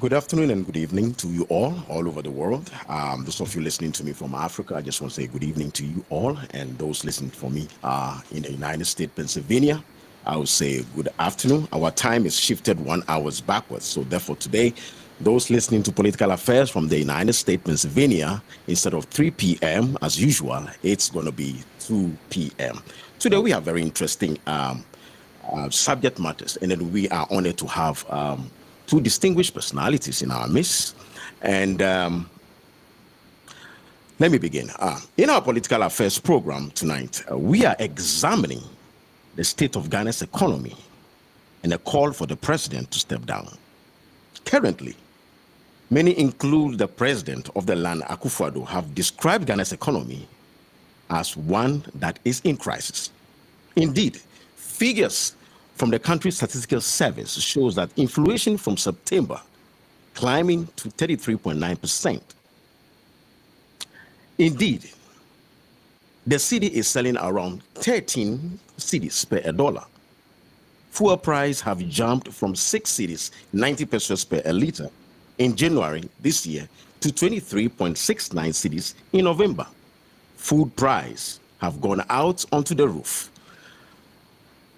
Good afternoon and good evening to you all over the world. Those of you listening to me from Africa, I just want to say good evening to you all. And those listening for me in the United States, Pennsylvania, I would say good afternoon. Our time is shifted 1 hour backwards. So therefore today, those listening to political affairs from the United States, Pennsylvania, instead of 3 p.m. as usual, it's going to be 2 p.m. Today we have very interesting subject matters, and then we are honored to have two distinguished personalities in our midst. And let me begin. In our political affairs program tonight, we are examining the state of Ghana's economy and a call for the president to step down. Currently, many, include the president of the land, Akufo-Addo, have described Ghana's economy as one that is in crisis. Indeed, figures from the country's statistical service shows that inflation from September climbing to 33.9%. Indeed, the cedi is selling around 13 cedis per $1. Fuel price have jumped from 6 cedis, 90 pesos per a liter in January this year to 23.69 cedis in November. Food price have gone out onto the roof.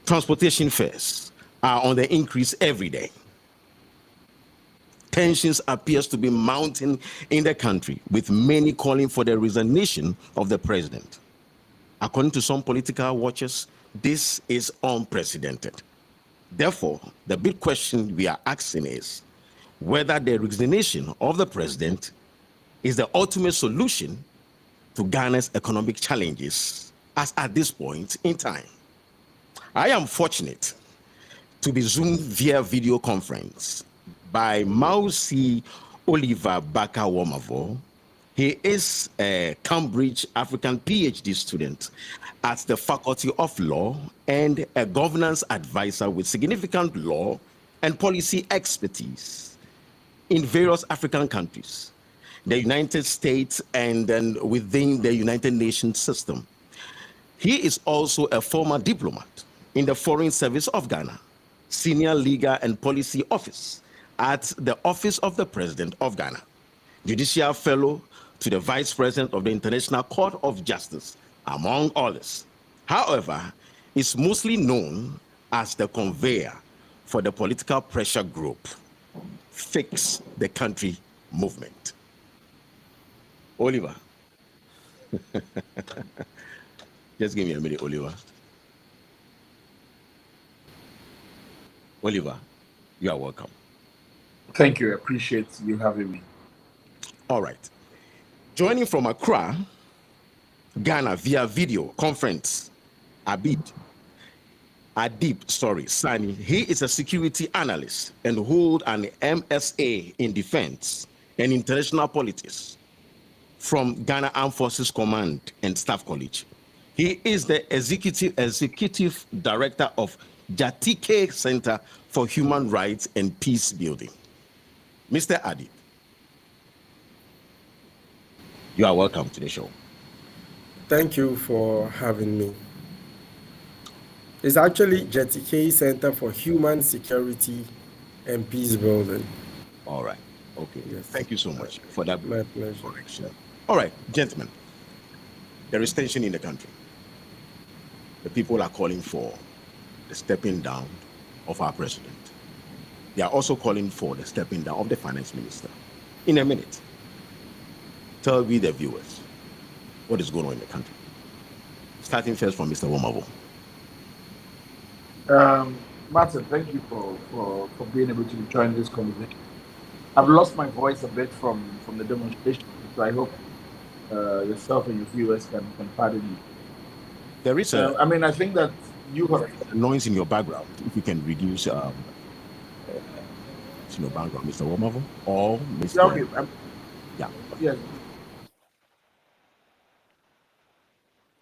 Transportation fares are on the increase every day. Tensions appears to be mounting in the country, with many calling for the resignation of the president. According to some political watchers, this is unprecedented. Therefore, the big question we are asking is whether the resignation of the president is the ultimate solution to Ghana's economic challenges as at this point in time. I am fortunate to be Zoomed via video conference by Mausi Oliver Baka-Womavo. He is a Cambridge African PhD student at the Faculty of Law and a governance advisor with significant law and policy expertise in various African countries, the United States, and then within the United Nations system. He is also a former diplomat in the Foreign Service of Ghana, Senior Legal and Policy Office at the Office of the President of Ghana, Judicial Fellow to the Vice President of the International Court of Justice, among others. However, is mostly known as the conveyor for the political pressure group, Fix the Country movement. Oliver. Just give me a minute, Oliver. Oliver, you are welcome. Thank you. I appreciate you having me. All right. Joining from Accra, Ghana via video conference, Adib Sani. He is a security analyst and hold an MSA in defense and international politics from Ghana Armed Forces Command and Staff College. He is the executive director of Jatike Center for Human Rights and Peace Building. Mr. Adib, you are welcome to the show. Thank you for having me. It's actually Jatike Center for Human Security and Peace Building. All right. Okay. Yes. Thank you so much for that My pleasure. correction. All right, gentlemen. There is tension in the country. The people are calling for the stepping down of our president. They are also calling for the stepping down of the finance minister. In a minute, tell we the viewers what is going on in the country. Starting first from Mr. Womavo. Martin, thank you for being able to join this conversation. I've lost my voice a bit from the demonstration, so I hope yourself and your viewers can pardon me. There is I think that you have noise in your background. If you can reduce in your background, Mr. Womavo, or Mr. Okay, Yeah. yes.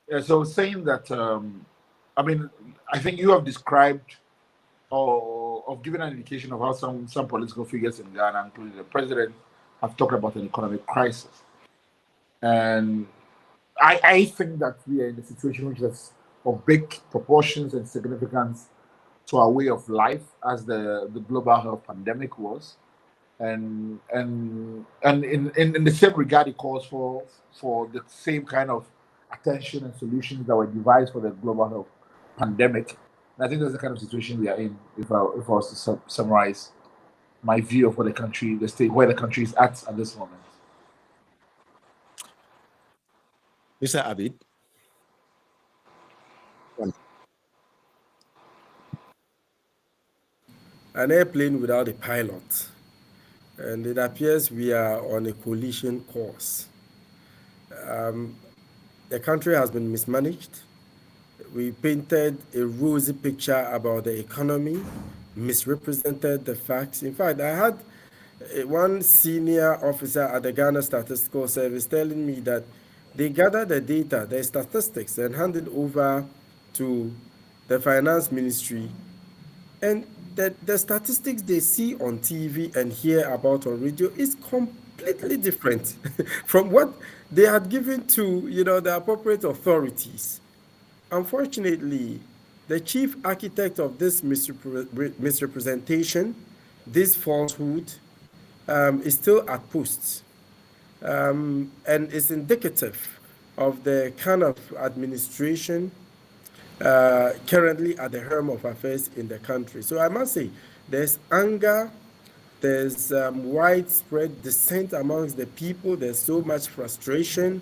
Yeah, so saying that, I think you have described or of given an indication of how some political figures in Ghana, including the president, have talked about an economic crisis. And I think that we are in a situation which is of big proportions and significance to our way of life, as the global health pandemic was. And in the same regard, it calls for the same kind of attention and solutions that were devised for the global health pandemic. And I think that's the kind of situation we are in. If I was to summarize my view of what the country, the state, where the country is at this moment. Mr. Abid. An airplane without a pilot, and it appears we are on a collision course. The country has been mismanaged. We painted a rosy picture about the economy, misrepresented the facts. In fact, I had one senior officer at the Ghana Statistical Service telling me that they gather the data, the statistics, and hand it over to the finance ministry. And the statistics they see on TV and hear about on radio is completely different from what they had given to the appropriate authorities. Unfortunately, the chief architect of this misrepresentation, this falsehood, is still at post, and is indicative of the kind of administration currently at the helm of affairs in the country. So I must say, there's anger, there's widespread dissent amongst the people, there's so much frustration,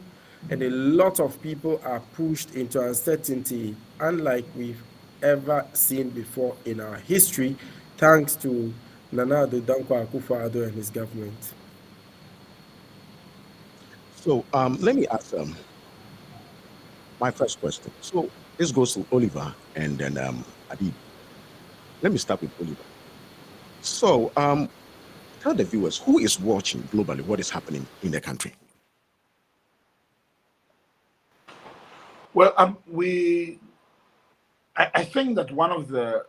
and a lot of people are pushed into uncertainty, unlike we've ever seen before in our history, thanks to Nana Addo Dankwa Akufo-Addo and his government. So let me ask my first question. So this goes to Oliver and then Adib. Let me start with Oliver. So tell the viewers who is watching globally what is happening in the country. Well, I think that one of the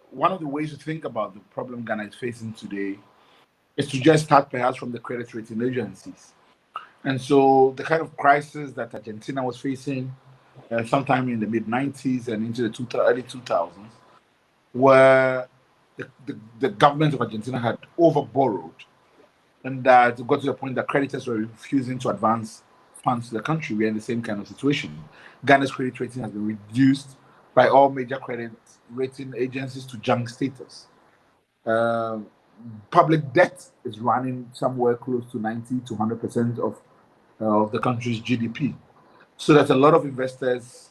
ways to think about the problem Ghana is facing today is to just start perhaps from the credit rating agencies. And so the kind of crisis that Argentina was facing sometime in the mid-90s and into the early 2000s, where the government of Argentina had overborrowed, and that it got to the point that creditors were refusing to advance funds to the country. We're in the same kind of situation. Ghana's credit rating has been reduced by all major credit rating agencies to junk status. Public debt is running somewhere close to 90 to 100% of the country's GDP. So that a lot of investors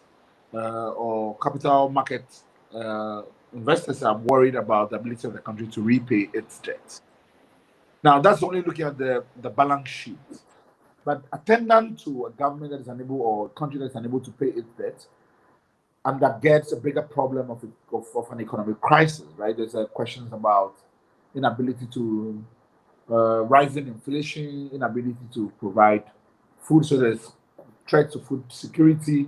or capital market investors are worried about the ability of the country to repay its debt. Now, that's only looking at the balance sheet. But attendant to a government that is unable, or a country that is unable to pay its debt, and that gets a bigger problem of an economic crisis, right? There's questions about inability to rising inflation, inability to provide food, so there's threat to food security.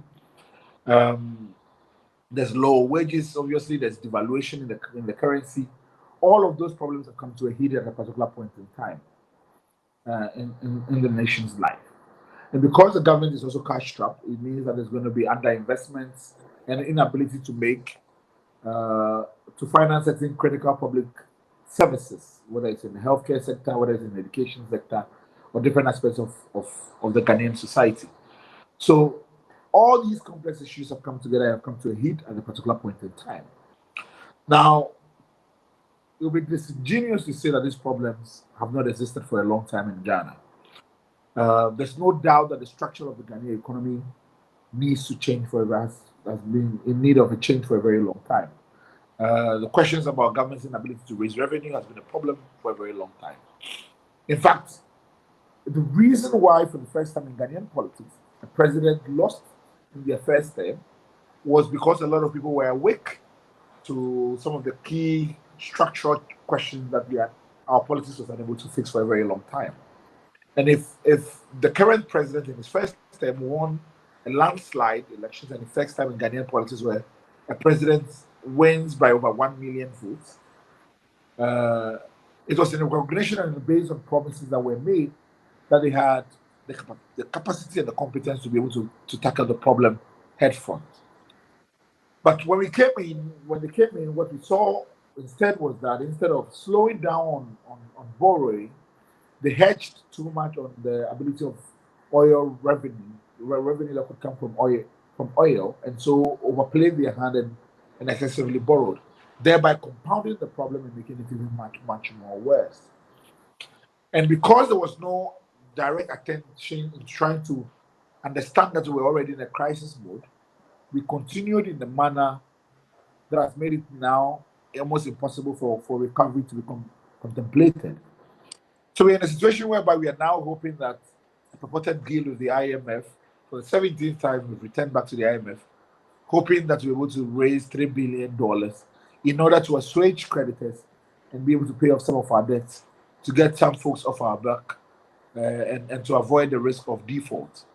There's low wages, obviously. There's devaluation in the currency. All of those problems have come to a head at a particular point in time in the nation's life. And because the government is also cash-strapped, it means that there's going to be underinvestments and inability to make to finance certain critical public services, whether it's in the healthcare sector, whether it's in the education sector, or different aspects of the Ghanaian society. So all these complex issues have come together, have come to a head at a particular point in time. Now, it would be disingenuous to say that these problems have not existed for a long time in Ghana. There's no doubt that the structure of the Ghanaian economy needs to change forever, has been in need of a change for a very long time. The questions about government's inability to raise revenue has been a problem for a very long time. In fact, the reason why, for the first time in Ghanaian politics, the president lost in their first term was because a lot of people were awake to some of the key structural questions that our politics was unable to fix for a very long time. And if the current president in his first term won a landslide elections, and the first time in Ghanaian politics where a president wins by over 1 million votes, it was in recognition and based on promises that were made that they had the capacity and the competence to be able to tackle the problem head front. But when they came in, what we saw instead was that instead of slowing down on borrowing, they hedged too much on the ability of oil revenue that could come from oil, and so overplayed their hand and excessively borrowed, thereby compounding the problem and making it even much more worse. And because there was no direct attention in trying to understand that we were already in a crisis mode, we continued in the manner that has made it now almost impossible for recovery to be contemplated. So we're in a situation whereby we are now hoping that a purported deal with the IMF, for the 17th time we've returned back to the IMF, hoping that we're able to raise $3 billion in order to assuage creditors and be able to pay off some of our debts, to get some folks off our back, and to avoid the risk of default.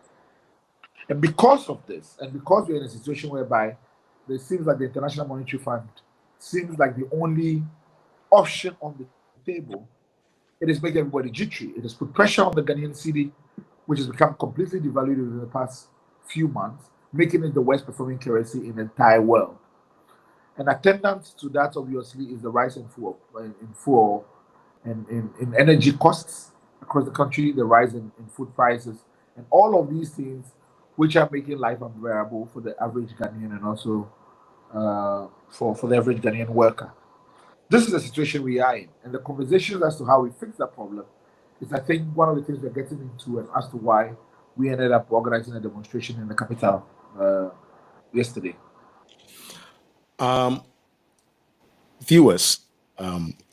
And because of this, and because we're in a situation whereby it seems like the International Monetary Fund seems like the only option on the table, it has made everybody jittery. It has put pressure on the Ghanaian cedi, which has become completely devalued in the past few months, making it the worst performing currency in the entire world. And attendant to that, obviously, is the rise in energy costs across the country, the rise in food prices, and all of these things, which are making life unbearable for the average Ghanaian and also for the average Ghanaian worker. This is the situation we are in, and the conversations as to how we fix that problem is, I think, one of the things we're getting into, and as to why we ended up organizing a demonstration in the capital yesterday.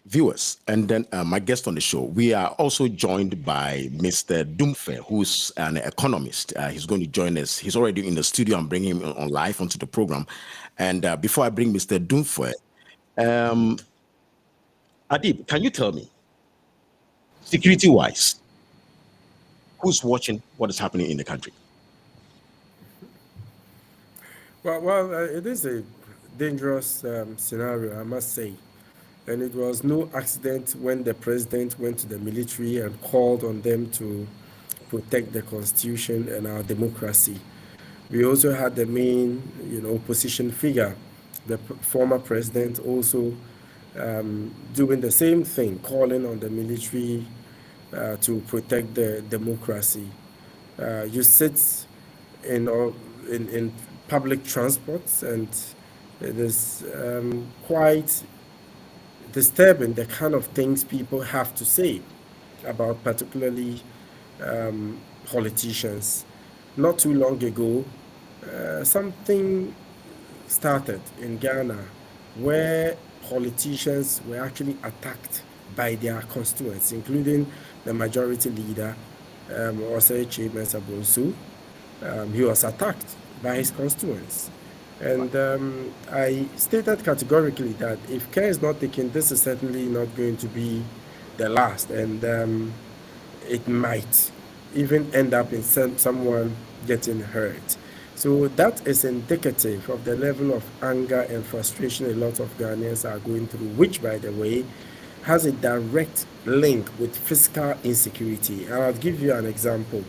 Viewers, and then my guest on the show, we are also joined by Mr. Dumfe, who's an economist. He's going to join us. He's already in the studio. I'm bringing him on live onto the program. And before I bring Mr. Dumfe, Adib, can you tell me, security-wise, who's watching what is happening in the country? Well, it is a dangerous scenario, I must say. And it was no accident when the president went to the military and called on them to protect the constitution and our democracy. We also had the main, opposition figure, the former president, also doing the same thing, calling on the military to protect the democracy. You sit in public transports, and it is quite disturbing the kind of things people have to say about particularly politicians. Not too long ago, something started in Ghana where politicians were actually attacked by their constituents, including the majority leader, Osei Mensah Bonsu. He was attacked by his constituents. And I stated categorically that if care is not taken, this is certainly not going to be the last. And it might even end up in someone getting hurt. So that is indicative of the level of anger and frustration a lot of Ghanaians are going through, which, by the way, has a direct link with fiscal insecurity. And I'll give you an example.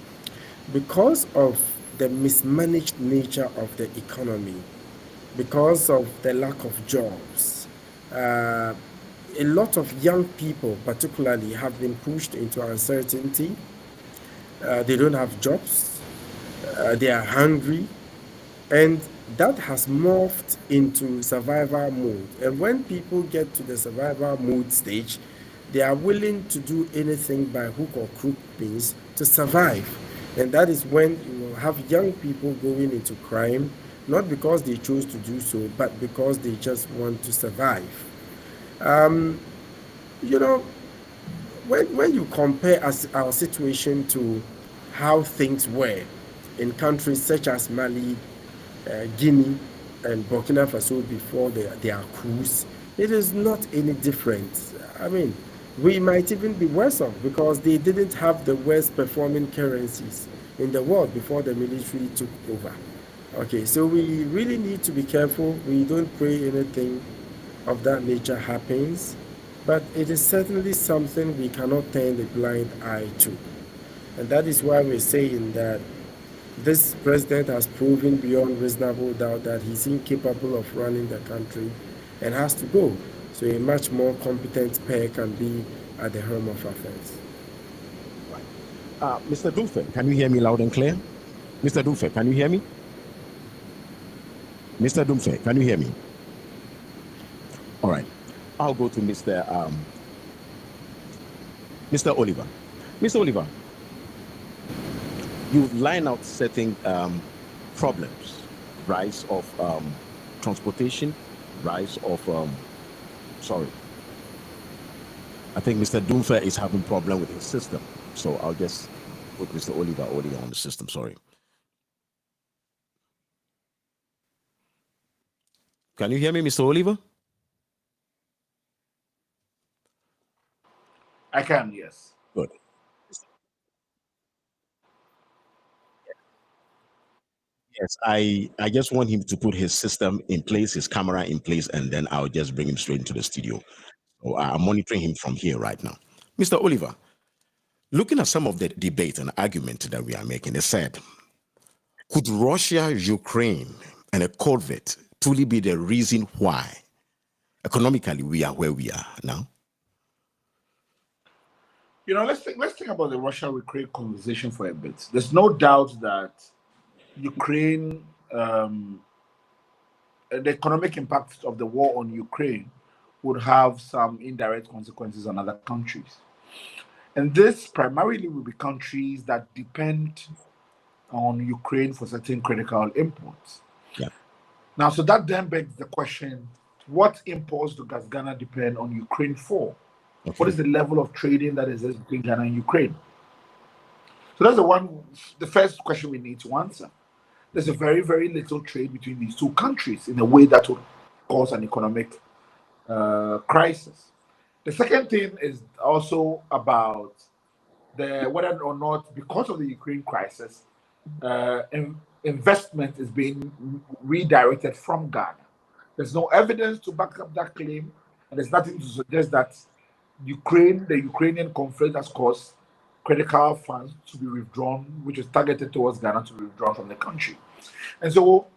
Because of the mismanaged nature of the economy, because of the lack of jobs, a lot of young people particularly have been pushed into uncertainty. They don't have jobs, they are hungry, and that has morphed into survival mode. And when people get to the survival mode stage, they are willing to do anything by hook or crook means to survive. And that is when you will have young people going into crime, not because they chose to do so, but because they just want to survive. When you compare our situation to how things were in countries such as Mali, Guinea, and Burkina Faso before their coups, it is not any different. I mean, we might even be worse off because they didn't have the worst performing currencies in the world before the military took over. Okay, so we really need to be careful. We don't pray anything of that nature happens, but it is certainly something we cannot turn a blind eye to. And that is why we're saying that this president has proven beyond reasonable doubt that he's incapable of running the country and has to go. So a much more competent pair can be at the helm of affairs. Mr. Dumfe, can you hear me loud and clear? Mr. Dumfe, can you hear me? Mr. Dumfe, can you hear me? All right. I'll go to Mr. Oliver. Mr. Oliver, you line out certain problems, rise of transportation, rise of sorry. I think Mr. Dumfe is having problem with his system, so I'll just put Mr. Oliver already on the system. Sorry. Can you hear me, Mr. Oliver? I can, yes. Good. Yes, I just want him to put his system in place, his camera in place, and then I'll just bring him straight into the studio. So I'm monitoring him from here right now. Mr. Oliver, looking at some of the debate and argument that we are making, they said, could Russia, Ukraine, and a COVID truly be the reason why economically we are where we are now? You know, let's think about the Russia-Ukraine conversation for a bit. There's no doubt that Ukraine, the economic impact of the war on Ukraine would have some indirect consequences on other countries. And this primarily will be countries that depend on Ukraine for certain critical imports. Yeah. Now, so that then begs the question, what imports does Ghana depend on Ukraine for? Okay. What is the level of trading that exists between Ghana and Ukraine? So that's the first question we need to answer. There's a very, very little trade between these two countries in a way that would cause an economic crisis. The second thing is also about whether or not, because of the Ukraine crisis, investment is being redirected from Ghana. There's no evidence to back up that claim, and there's nothing to suggest that the Ukrainian conflict has caused critical funds to be withdrawn, which is targeted towards Ghana, to be withdrawn from the country. And so,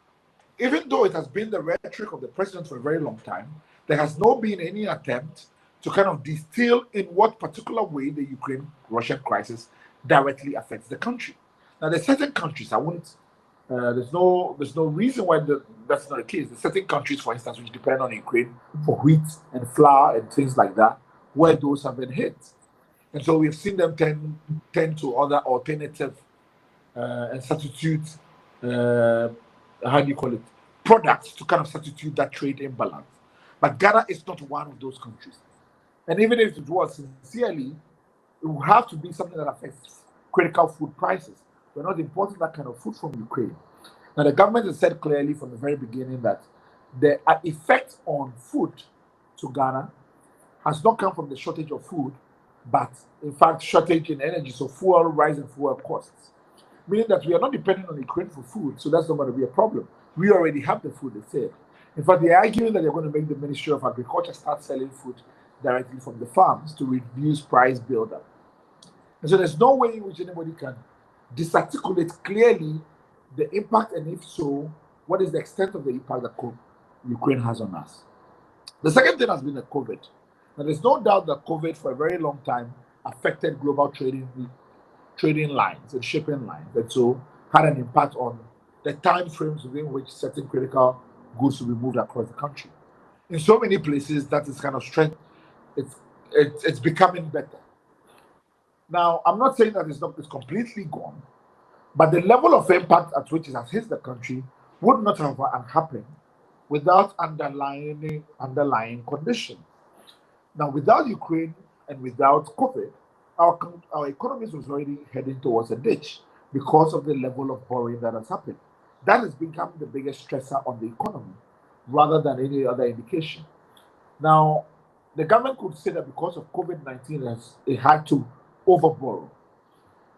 even though it has been the rhetoric of the president for a very long time, there has not been any attempt to kind of distill in what particular way the Ukraine-Russia crisis directly affects the country. Now, there's certain countries, there's no reason why that's not the case. There's certain countries, for instance, which depend on Ukraine for wheat and flour and things like that, where those have been hit. And so we've seen them tend to other alternative and substitute, products to kind of substitute that trade imbalance. But Ghana is not one of those countries. And even if it was sincerely, it would have to be something that affects critical food prices. We're not importing that kind of food from Ukraine. Now, the government has said clearly from the very beginning that the effect on food to Ghana has not come from the shortage of food, but in fact, shortage in energy, so rising fuel costs. Meaning that we are not dependent on Ukraine for food, so that's not going to be a problem. We already have the food, they said. In fact, they're arguing that they're going to make the Ministry of Agriculture start selling food directly from the farms to reduce price buildup. And so there's no way in which anybody can disarticulate clearly the impact, and if so, what is the extent of the impact that Ukraine has on us. The second thing has been the COVID. Now, there's no doubt that COVID for a very long time affected global trading lines and shipping lines, and so had an impact on the time frames within which certain critical goods will be moved across the country. In so many places, that is kind of strength. It's becoming better. Now, I'm not saying that it's completely gone, but the level of impact at which it has hit the country would not have happened without underlying conditions. Now, without Ukraine and without COVID, our economies was already heading towards a ditch because of the level of borrowing that has happened. That has become the biggest stressor on the economy, rather than any other indication. Now, the government could say that because of COVID-19, it had to overborrow.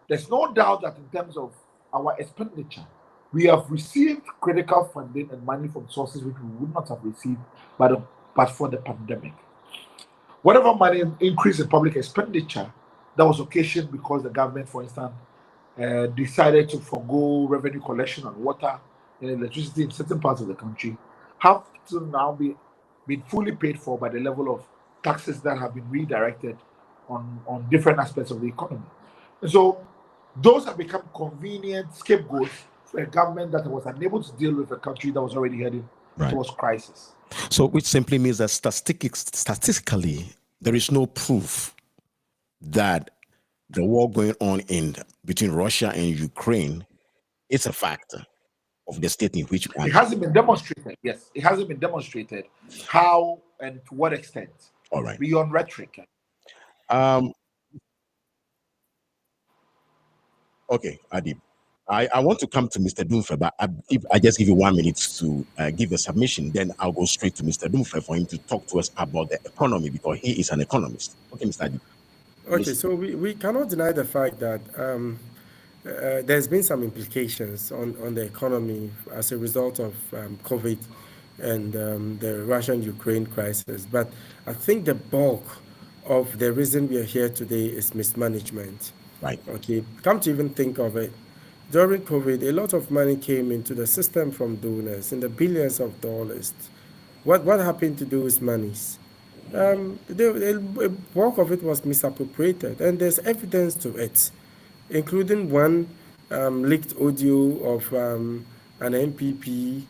There's no doubt that in terms of our expenditure, we have received critical funding and money from sources which we would not have received but for the pandemic. Whatever money increase in public expenditure, that was occasioned because the government, for instance, decided to forgo revenue collection on water and electricity in certain parts of the country, have to now been fully paid for by the level of taxes that have been redirected on different aspects of the economy. And so those have become convenient scapegoats for a government that was unable to deal with a country that was already heading Right. towards crisis. So, which simply means that statistically, there is no proof that the war going on between Russia and Ukraine is a factor of the state in which It hasn't been demonstrated. Yes, it hasn't been demonstrated how and to what extent. All right. Beyond rhetoric. Okay, Adib. I want to come to Mr. Dunfe, but if I just give you 1 minute to give a submission, then I'll go straight to Mr. Dunfe for him to talk to us about the economy because he is an economist. Okay, Mr. Adib. Okay, so we cannot deny the fact that there's been some implications on the economy as a result of COVID and the Russian-Ukraine crisis. But I think the bulk of the reason we are here today is mismanagement. Right. Okay, come to even think of it. During COVID, a lot of money came into the system from donors in the billions of dollars. What happened to those monies? The bulk of it was misappropriated, and there's evidence to it, including one leaked audio of an NPP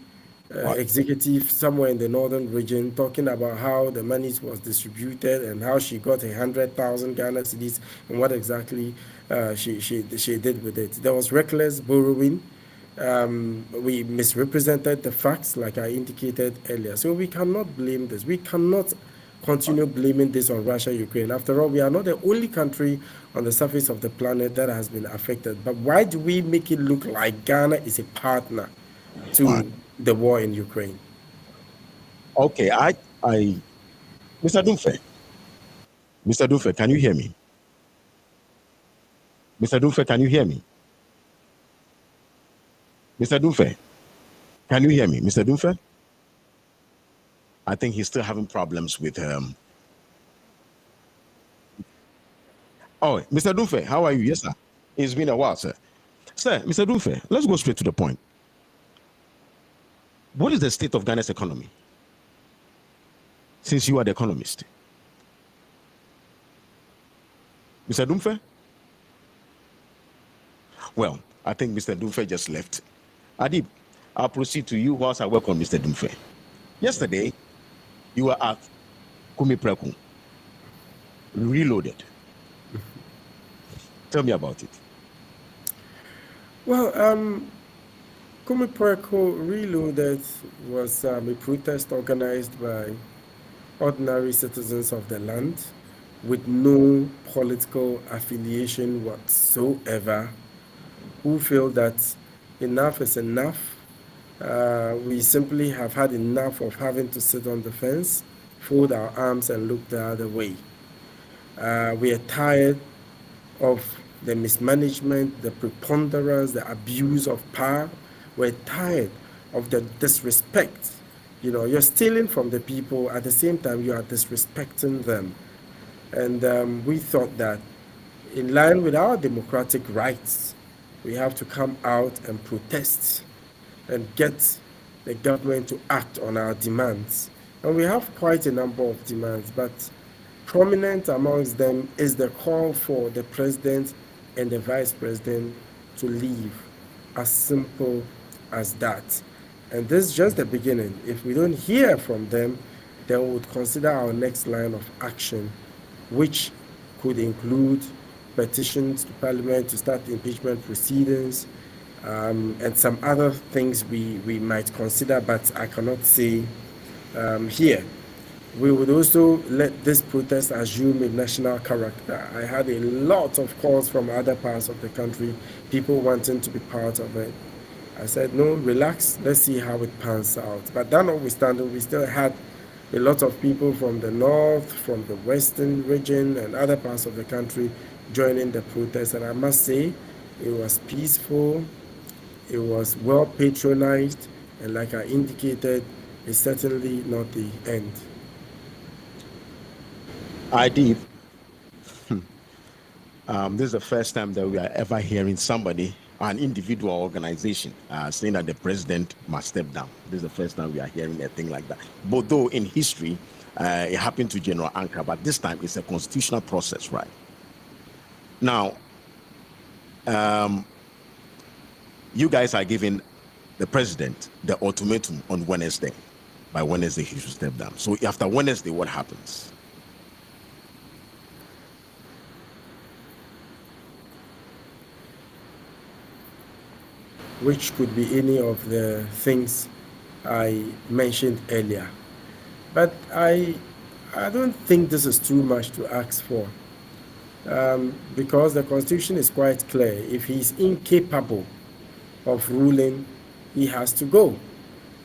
executive somewhere in the northern region talking about how the money was distributed and how she got 100,000 Ghana cedis and what exactly she did with it. There was reckless borrowing. We misrepresented the facts, like I indicated earlier. So we cannot blame this. We cannot continue blaming this on Russia, Ukraine. After all, we are not the only country on the surface of the planet that has been affected. But why do we make it look like Ghana is a partner to the war in Ukraine? Okay, Mr. Dunfe, can you hear me? Mr. Dunfe, can you hear me? Mr. Dunfe, can you hear me? Mr. Dunfe? I think he's still having problems with Oh, Mr. Dunfe, how are you? Yes, sir. It's been a while, sir. Sir, Mr. Dunfe, let's go straight to the point. What is the state of Ghana's economy? Since you are the economist. Mr. Dunfe? Well, I think Mr. Dunfe just left. Adib, I'll proceed to you whilst I welcome Mr. Dunfe. Yesterday, you were at Kumi Preku, reloaded. Tell me about it. Well, Kumi Preku Reloaded was a protest organized by ordinary citizens of the land with no political affiliation whatsoever, who feel that enough is enough. We simply have had enough of having to sit on the fence, fold our arms and look the other way. We are tired of the mismanagement, the preponderance, the abuse of power. We're tired of the disrespect. You know, you're stealing from the people, at the same time you are disrespecting them. And we thought that in line with our democratic rights, we have to come out and protest and get the government to act on our demands. And we have quite a number of demands, but prominent amongst them is the call for the president and the vice president to leave. As simple as that. And this is just the beginning. If we don't hear from them, then we would consider our next line of action, which could include petitions to Parliament to start impeachment proceedings, and some other things we might consider, but I cannot say here. We would also let this protest assume a national character. I had a lot of calls from other parts of the country, people wanting to be part of it. I said, no, relax, let's see how it pans out. But that notwithstanding, we still had a lot of people from the north, from the western region, and other parts of the country joining the protest. And I must say, it was peaceful, it was well patronized, and like I indicated, it's certainly not the end. Adib, this is the first time that we are ever hearing somebody, an individual organization, saying that the president must step down. This is the first time we are hearing a thing like that. But though in history, it happened to General Ankara, but this time it's a constitutional process, right? Now, You guys are giving the president the ultimatum on Wednesday. By Wednesday, he should step down. So after Wednesday, what happens? Which could be any of the things I mentioned earlier. But I don't think this is too much to ask for, because the Constitution is quite clear. If he's incapable of ruling, he has to go.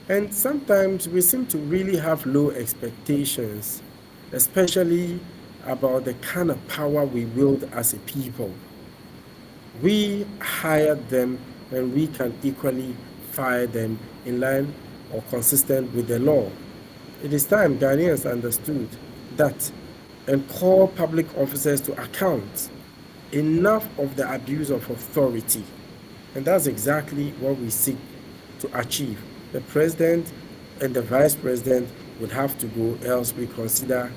And sometimes we seem to really have low expectations, especially about the kind of power we wield as a people. We hired them, and we can equally fire them in line or consistent with the law. It is time Ghanaians understood that and call public officers to account. Enough of the abuse of authority. And that's exactly what we seek to achieve. The president and the vice president would have to go, else we consider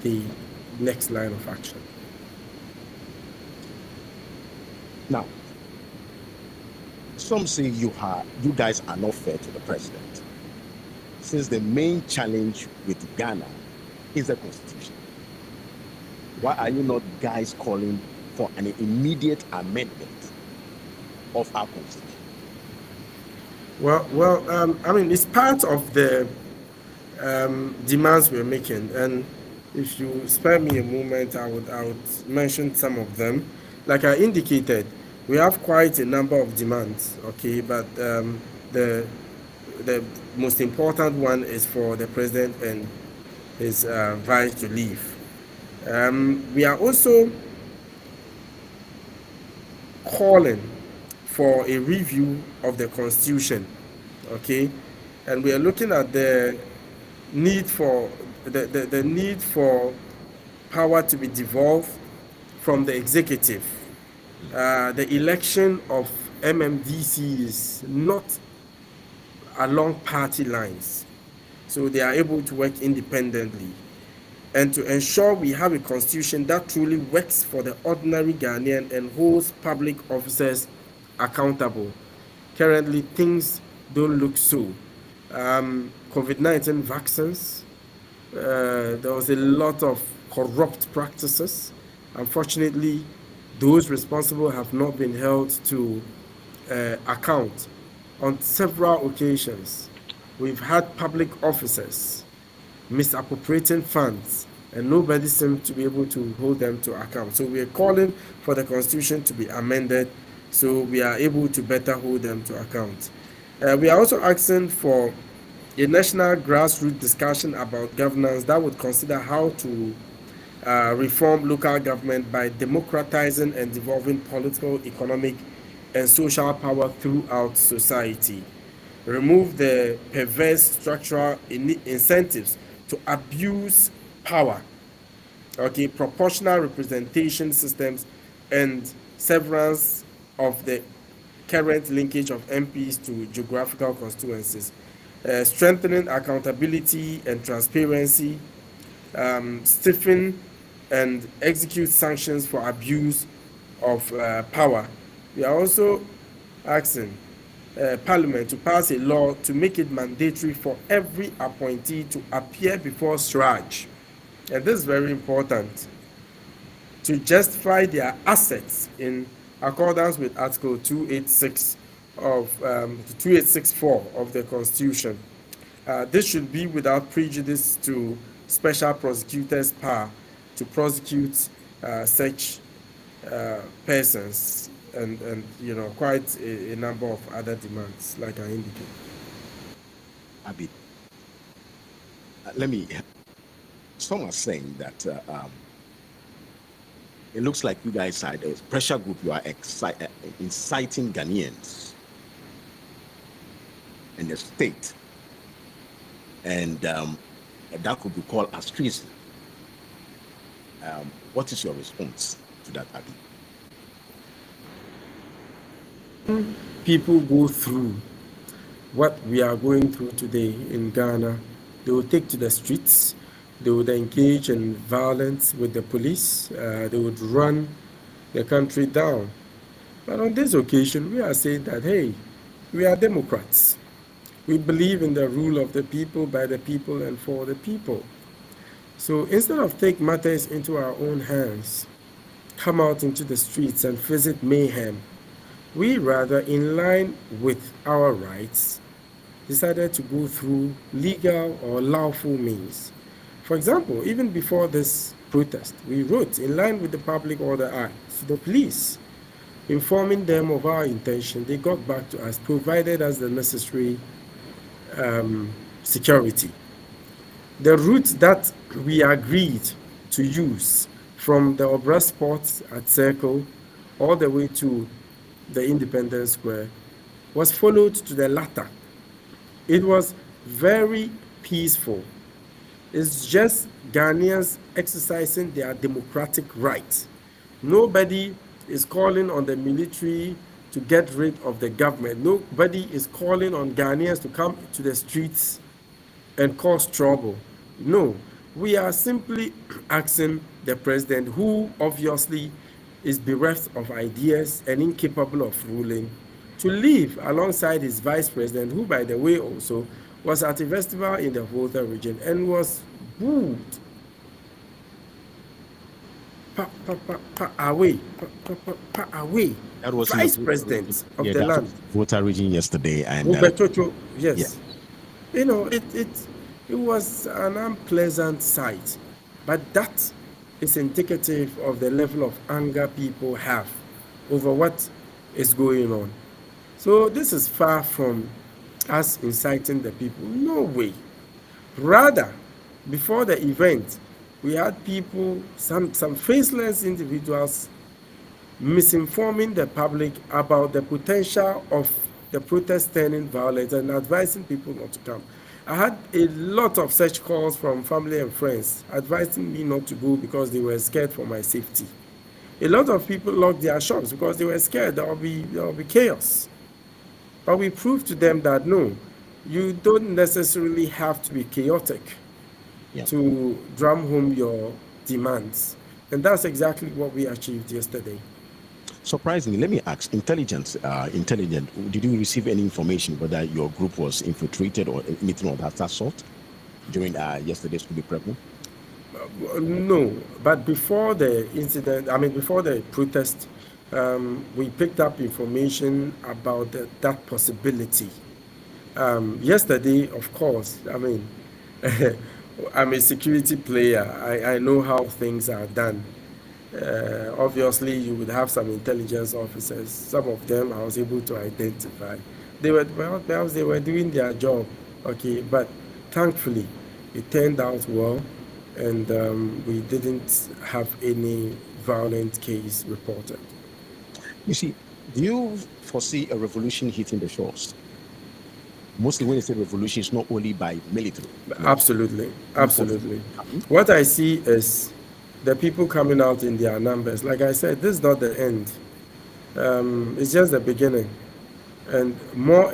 the next line of action. Now, some say you guys are not fair to the president, since the main challenge with Ghana is the constitution. Why are you not guys calling for an immediate amendment of our constitution? Well, I mean, it's part of the demands we're making, and if you spare me a moment, I would mention some of them. Like I indicated, we have quite a number of demands, okay, but the most important one is for the president and his vice to leave. We are also calling for a review of the Constitution, okay, and we are looking at the need for the need for power to be devolved from the executive. The election of MMDC is not along party lines, so they are able to work independently, and to ensure we have a constitution that truly works for the ordinary Ghanaian and holds public officers accountable. Currently, things don't look so. COVID-19 vaccines, there was a lot of corrupt practices. Unfortunately, those responsible have not been held to account. On several occasions, we've had public officers misappropriating funds, and nobody seems to be able to hold them to account. So we are calling for the Constitution to be amended so we are able to better hold them to account. We are also asking for a national grassroots discussion about governance that would consider how to reform local government by democratizing and devolving political, economic, and social power throughout society. Remove the perverse structural incentives to abuse power, okay, proportional representation systems, and severance of the current linkage of MPs to geographical constituencies, strengthening accountability and transparency, stiffen and execute sanctions for abuse of power. We are also asking Parliament to pass a law to make it mandatory for every appointee to appear before SRAJ, and this is very important, to justify their assets in accordance with Article 286 of 2864 of the Constitution. This should be without prejudice to special prosecutors' power to prosecute such persons, and you know, quite a number of other demands, like I indicated. Abi, let me. Some are saying that it looks like you guys are the pressure group. You are inciting Ghanaians and the state, and that could be called as treason. What is your response to that, Abi? People go through what we are going through today in Ghana. They will take to the streets. They would engage in violence with the police. They would run the country down. But on this occasion, we are saying that, hey, we are Democrats. We believe in the rule of the people, by the people, and for the people. So instead of take matters into our own hands, come out into the streets and visit mayhem, we rather, in line with our rights, decided to go through legal or lawful means. For example, even before this protest, we wrote, in line with the Public Order Act, to the police, informing them of our intention. They got back to us, provided us the necessary security. The route that we agreed to use from the Obra Sports at Circle all the way to the Independence Square was followed to the latter. It was very peaceful. It's just Ghanaians exercising their democratic rights. Nobody is calling on the military to get rid of the government. Nobody is calling on Ghanaians to come to the streets and cause trouble. No, we are simply asking the president, who obviously is bereft of ideas and incapable of ruling, to leave alongside his vice president, who, by the way, also was at a festival in the Volta region and was booed. Away. That was Vice president of the land. Volta region yesterday, and Roberto, yes. Yeah. You know, it was an unpleasant sight, but that is indicative of the level of anger people have over what is going on. So this is far from us inciting the people. No way. Rather, before the event, we had people, some faceless individuals, misinforming the public about the potential of the protest turning violent and advising people not to come. I had a lot of such calls from family and friends advising me not to go because they were scared for my safety. A lot of people locked their shops because they were scared there will be chaos. But we proved to them that no, you don't necessarily have to be chaotic to drum home your demands. And that's exactly what we achieved yesterday. Surprisingly, let me ask, intelligent, did you receive any information whether your group was infiltrated or anything of that sort during yesterday's to be pregnant? No, but before the incident, before the protest, we picked up information about that possibility. Yesterday, of course, I'm a security player. I know how things are done. Obviously, you would have some intelligence officers. Some of them I was able to identify. Perhaps they were doing their job, okay, but thankfully it turned out well, and we didn't have any violent case reported. You see, do you foresee a revolution hitting the shores? Mostly when you say revolution, it's not only by military. Absolutely. What I see is the people coming out in their numbers. Like I said, this is not the end. It's just the beginning. And more,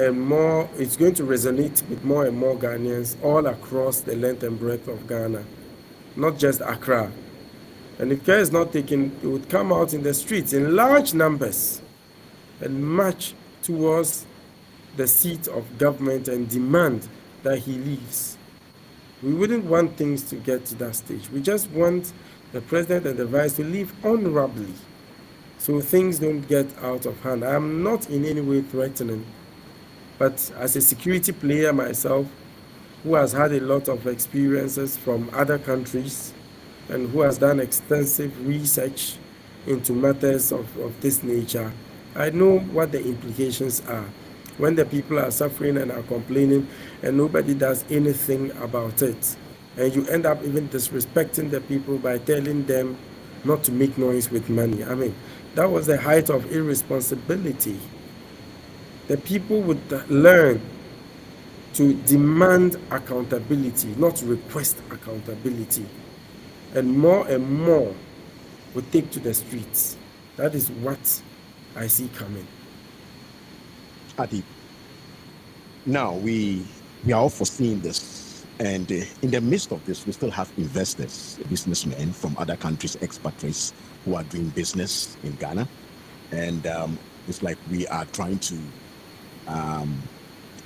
it's going to resonate with more and more Ghanaians all across the length and breadth of Ghana, not just Accra. And if care is not taken, it would come out in the streets in large numbers and march towards the seat of government and demand that he leaves. We wouldn't want things to get to that stage. We just want the president and the vice to live honorably so things don't get out of hand. I'm not in any way threatening, but as a security player myself, who has had a lot of experiences from other countries and who has done extensive research into matters of this nature, I know what the implications are. When the people are suffering and are complaining and nobody does anything about it, and you end up even disrespecting the people by telling them not to make noise with money. That was the height of irresponsibility. The people would learn to demand accountability, not request accountability. And more would take to the streets. That is what I see coming. Adi, now we are all foreseeing this, and in the midst of this, we still have investors, businessmen from other countries, expatriates who are doing business in Ghana, and It's like we are trying to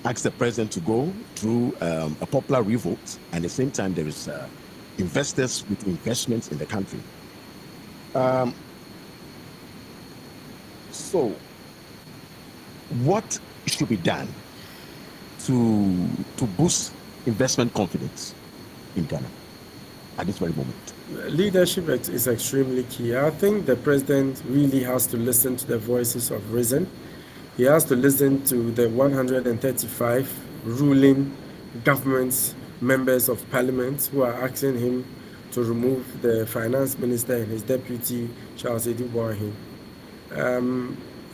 ask the president to go through a popular revote, and at the same time there is investors with investments in the country. So what should be done to boost investment confidence in Ghana at this very moment? Leadership is extremely key. I think the president really has to listen to the voices of reason. He has to listen to the 135 ruling governments, members of parliament, who are asking him to remove the finance minister and his deputy, Charles Edibuahin.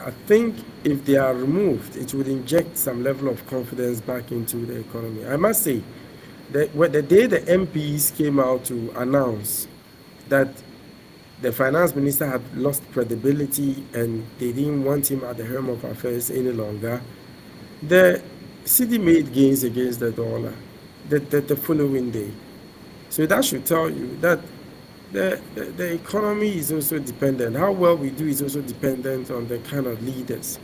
I think if they are removed, it would inject some level of confidence back into the economy. I must say that the day the MPs came out to announce that the finance minister had lost credibility and they didn't want him at the helm of affairs any longer, the city made gains against the dollar the following day. So that should tell you that the economy is also dependent. How well we do is also dependent on the kind of leaders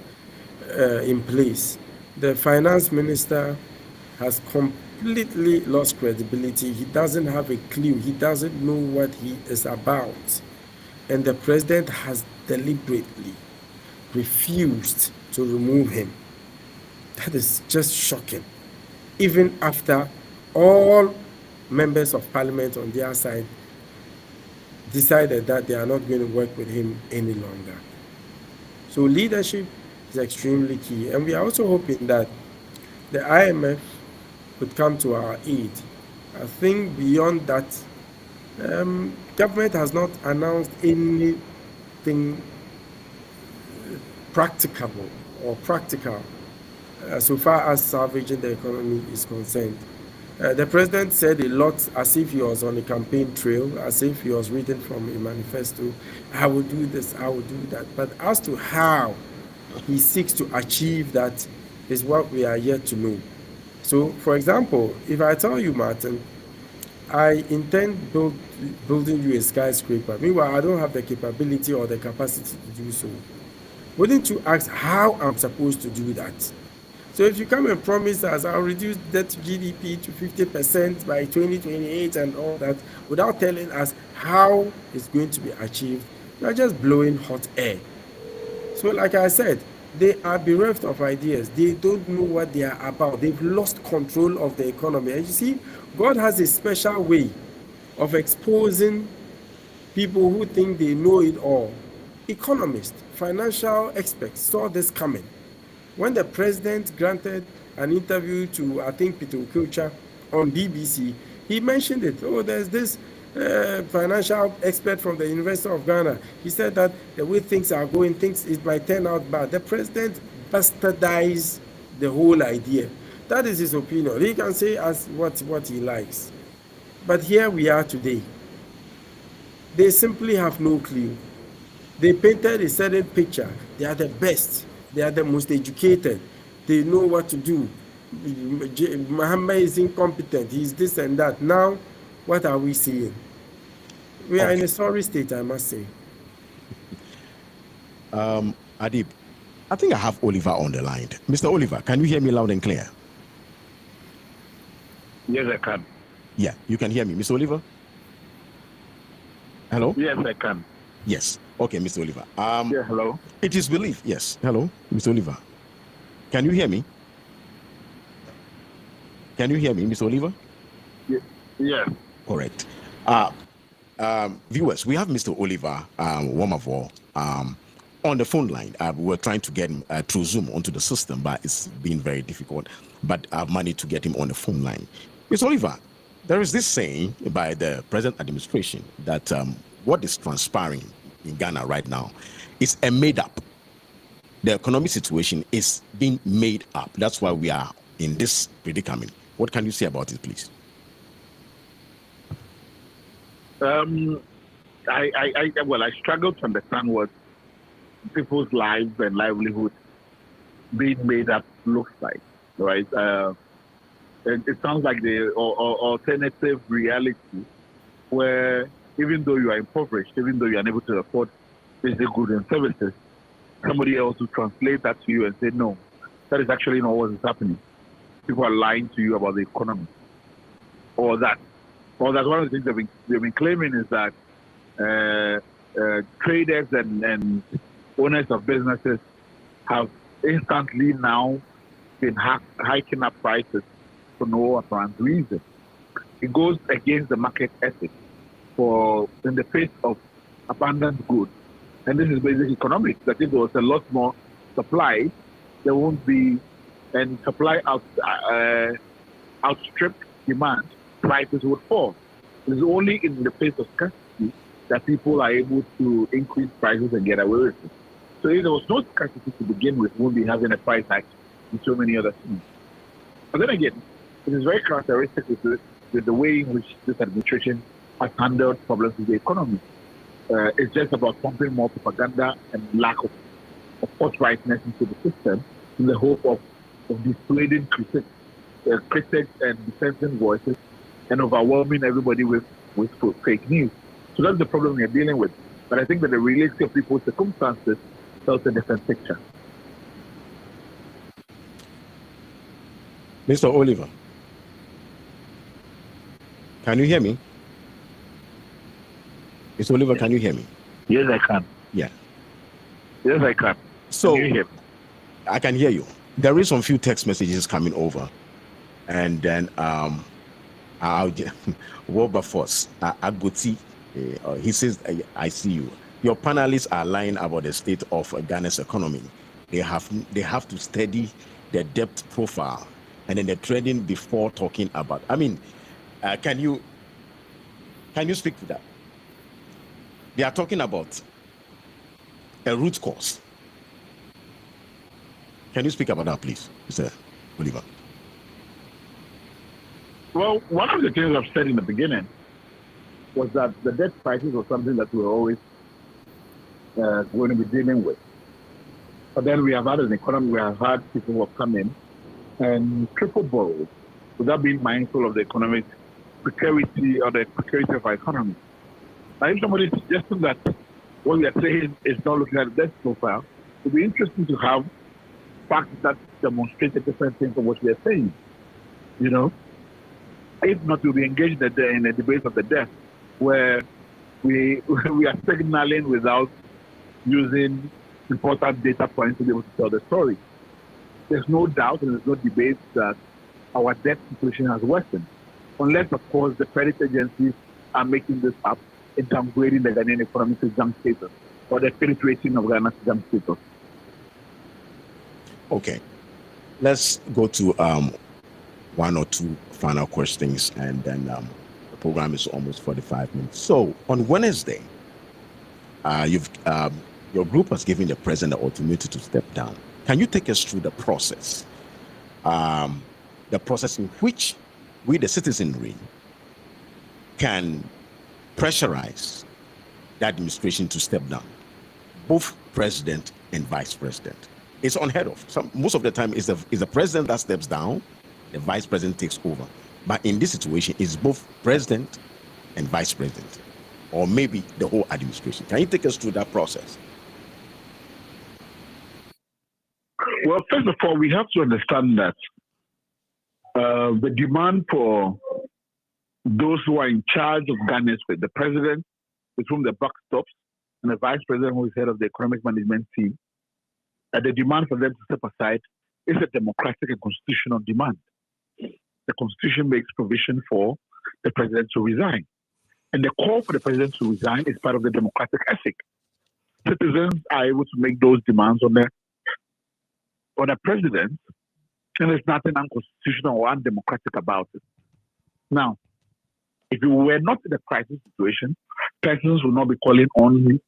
in place. The finance minister has completely lost credibility. He doesn't have a clue. He doesn't know what he is about. And the president has deliberately refused to remove him. That is just shocking. Even after all members of parliament on their side decided that they are not going to work with him any longer. So leadership is extremely key. And we are also hoping that the IMF would come to our aid. I think beyond that, government has not announced anything practicable or practical so far as salvaging the economy is concerned. The president said a lot as if he was on a campaign trail, as if he was reading from a manifesto. I will do this, I will do that. But as to how he seeks to achieve that is what we are yet to know. So, for example, if I tell you, Martin, I intend building you a skyscraper, meanwhile, I don't have the capability or the capacity to do so, wouldn't you ask how I'm supposed to do that? So if you come and promise us, I'll reduce debt to GDP to 50% by 2028 and all that, without telling us how it's going to be achieved, you're just blowing hot air. So like I said, they are bereft of ideas. They don't know what they are about. They've lost control of the economy. And you see, God has a special way of exposing people who think they know it all. Economists, financial experts saw this coming. When the president granted an interview to, I think, Peter Okocha on BBC, he mentioned it. Oh, there's this financial expert from the University of Ghana. He said that the way things are going, it might turn out bad. The president bastardized the whole idea. That is his opinion. He can say as what he likes. But here we are today. They simply have no clue. They painted a certain picture. They are the best. They are the most educated. They know what to do. Muhammad is incompetent. He's this and that. Now, what are we seeing? We are in a sorry state, I must say. Adib, I think I have Oliver on the line. Mr. Oliver, can you hear me loud and clear? Yes, I can. Yeah, you can hear me. Mr. Oliver? Hello? Yes, I can. Yes. Okay, Mr. Oliver. Yeah, hello. It is believed. Yes. Hello, Mr. Oliver. Can you hear me? Can you hear me, Mr. Oliver? Yeah. Correct. Viewers, we have Mr. Oliver Womavo on the phone line. We're trying to get him through Zoom onto the system, but it's been very difficult. But I've managed to get him on the phone line. Mr. Oliver, there is this saying by the present administration that what is transpiring in Ghana right now is a made-up. The economic situation is being made up. That's why we are in this predicament. What can you say about it, please? I struggle to understand what people's lives and livelihood being made up looks like, right? It sounds like the alternative reality where even though you are impoverished, even though you are unable to afford basic goods and services, somebody else will translate that to you and say, no, that is actually not what is happening. People are lying to you about the economy. Or that one of the things they've been claiming is that traders and owners of businesses have instantly now been hiking up prices for no apparent reason. It goes against the market ethic in the face of abundant goods. And this is basic economics, that if there was a lot more supply, there won't be, and supply outstrip demand, prices would fall. It's only in the face of scarcity that people are able to increase prices and get away with it. So if there was no scarcity to begin with, we won't be having a price hike and so many other things. But then again, it is very characteristic with the way in which this administration has handled problems with the economy. It's just about pumping more propaganda and lack of forthrightness into the system in the hope of dissuading critics and dissenting voices and overwhelming everybody with fake news. So that's the problem we're dealing with. But I think that the reality of people's circumstances tells a different picture. Mr. Oliver, can you hear me? Mr. Oliver, can you hear me? Yes, I can. Yeah. Yes, I can. So can you hear me? I can hear you. There is some few text messages coming over, and then I'll Wilberforce Agoti. He says, "I see you. Your panelists are lying about the state of Ghana's economy. They have to study the debt profile and then the trading before talking about." I mean, can you speak to that? They are talking about a root cause. Can you speak about that, please, Mr. Oliver? Well, one of the things I've said in the beginning was that the debt crisis was something that we were always going to be dealing with. But then we have had an economy, we have had people who have come in and triple borrowed without being mindful of the economic precarity or the precarity of our economy. Now, if somebody is suggesting that what we are saying is not looking at the debt profile, it would be interesting to have facts that demonstrate a different thing from what we are saying. You know? If not, we'll be engaged in a debate of the debt, where we are signaling without using important data points to be able to tell the story. There's no doubt and there's no debate that our debt situation has worsened, unless, of course, the credit agencies are making this up in downgrading the Ghanaian economy to junk status, or the credit rating of Ghana to junk status. Okay, let's go to one or two final questions, and then the program is almost 45 minutes. So on Wednesday, your group has given the president the opportunity to step down. Can you take us through the process in which we, the citizenry, can pressurize the administration to step down, both president and vice president? It's unheard of. Most of the time, it's the president that steps down, the vice president takes over. But in this situation, it's both president and vice president, or maybe the whole administration. Can you take us through that process? Well, first of all, we have to understand that the demand for those who are in charge of Ghana, the president, with whom the buck stops, and the vice president, who is head of the economic management team, the demand for them to step aside is a democratic and constitutional demand. The Constitution makes provision for the president to resign. And the call for the president to resign is part of the democratic ethic. Citizens are able to make those demands on the president, and there's nothing unconstitutional or undemocratic about it. Now, if we were not in a crisis situation, presidents will not be calling on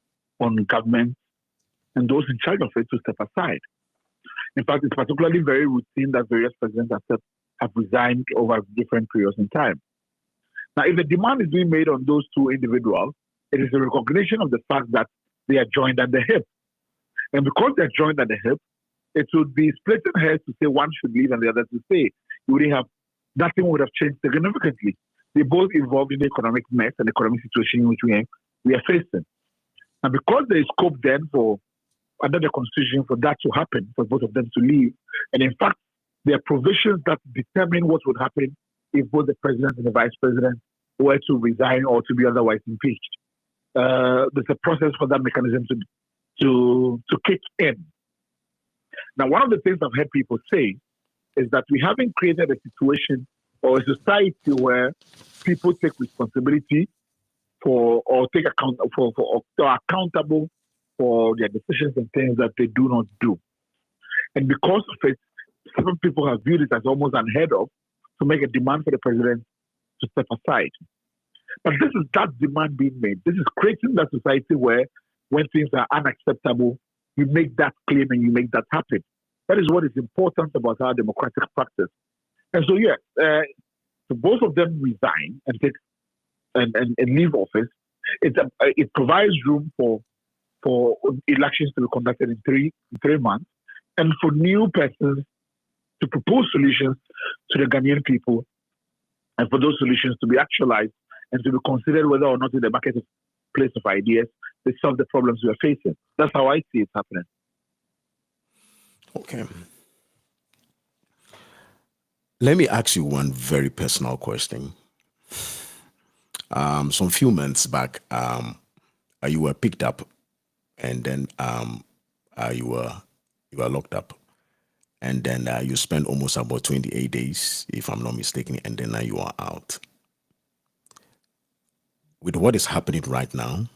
government and those in charge of it to step aside. In fact, it's particularly very routine that various presidents have resigned over different periods in time. Now, if the demand is being made on those two individuals, it is a recognition of the fact that they are joined at the hip. And because they're joined at the hip, it would be splitting hairs to say one should leave and the other to stay. Nothing would have changed significantly. They both involved in the economic mess and economic situation in which we are facing. And because there is scope then for under the constitution for that to happen, for both of them to leave. And in fact, there are provisions that determine what would happen if both the president and the vice president were to resign or to be otherwise impeached. There's a process for that mechanism to kick in. Now, one of the things I've heard people say is that we haven't created a situation or a society where people take responsibility for or take account for or are accountable for their decisions and things that they do not do. And because of it, some people have viewed it as almost unheard of to make a demand for the president to step aside. But this is that demand being made. This is creating that society where when things are unacceptable, you make that claim and you make that happen. That is what is important about our democratic practice. And so, yes, so both of them resign and take and leave office. It provides room for elections to be conducted in three months, and for new persons to propose solutions to the Ghanaian people, and for those solutions to be actualized and to be considered whether or not in the marketplace of ideas they solve the problems we are facing. That's how I see it happening. Okay. Let me ask you one very personal question. Some few months back, you were picked up, and then you were locked up, and then you spent almost about 28 days, if I'm not mistaken, and then now you are out. With what is happening right now,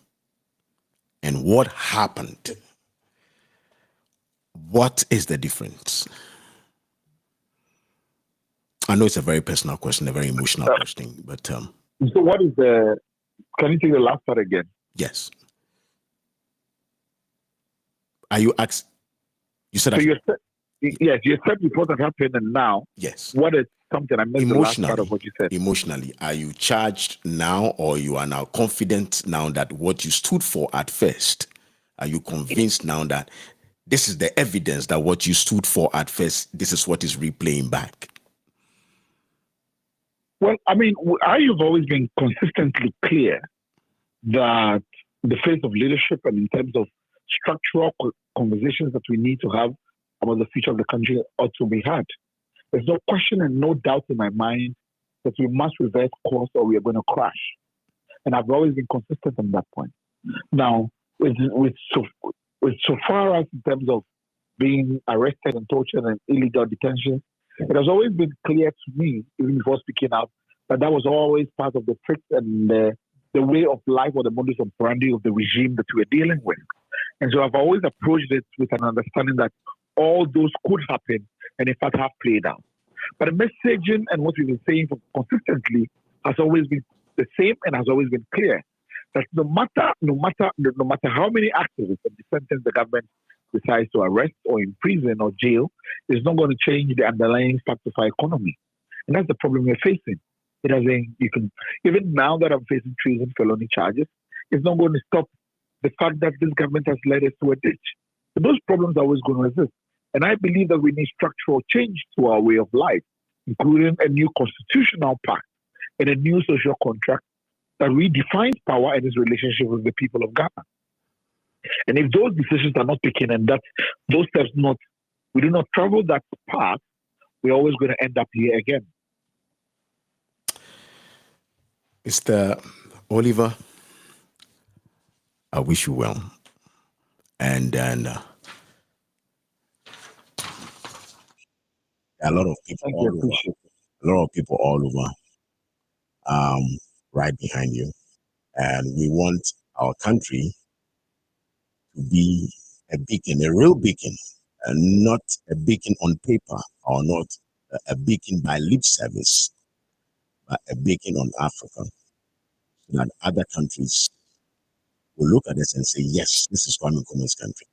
and what happened, what is the difference? I know it's a very personal question, a very emotional question, but so what is the? Can you take the last part again? Yes. Are you asked? You said. So yes, you said before that happened, and now. Yes. What is something I missed the last part of what you said? Emotionally, are you charged now, or you are now confident now that what you stood for at first? Are you convinced now that this is the evidence that what you stood for at first, this is what is replaying back? Well, I mean, I've always been consistently clear that the face of leadership and in terms of structural conversations that we need to have about the future of the country ought to be had. There's no question and no doubt in my mind that we must reverse course or we are going to crash. And I've always been consistent on that point. Now, so far as in terms of being arrested and tortured and illegal detention, it has always been clear to me, even before speaking out, that that was always part of the tricks and the way of life or the modus operandi of the regime that we are dealing with. And so I've always approached it with an understanding that all those could happen and in fact have played out. But the messaging and what we've been saying consistently has always been the same and has always been clear. That no matter how many activists and dissenters the government decides to arrest or imprison or jail, is not going to change the underlying fact of our economy. And that's the problem we're facing. It doesn't, even now that I'm facing treason felony charges, it's not going to stop the fact that this government has led us to a ditch. So those problems are always going to exist. And I believe that we need structural change to our way of life, including a new constitutional pact and a new social contract that redefines power and its relationship with the people of Ghana. And if those decisions are not taken and that those steps we do not travel that path, we're always going to end up here again. Mr. Oliver, I wish you well. And then a lot of people all over, right behind you. And we want our country to be a beacon, a real beacon, and not a beacon on paper, or not a beacon by lip service, but a beacon on Africa, so that other countries will look at us and say, yes, this is Kwame Nkrumah's country.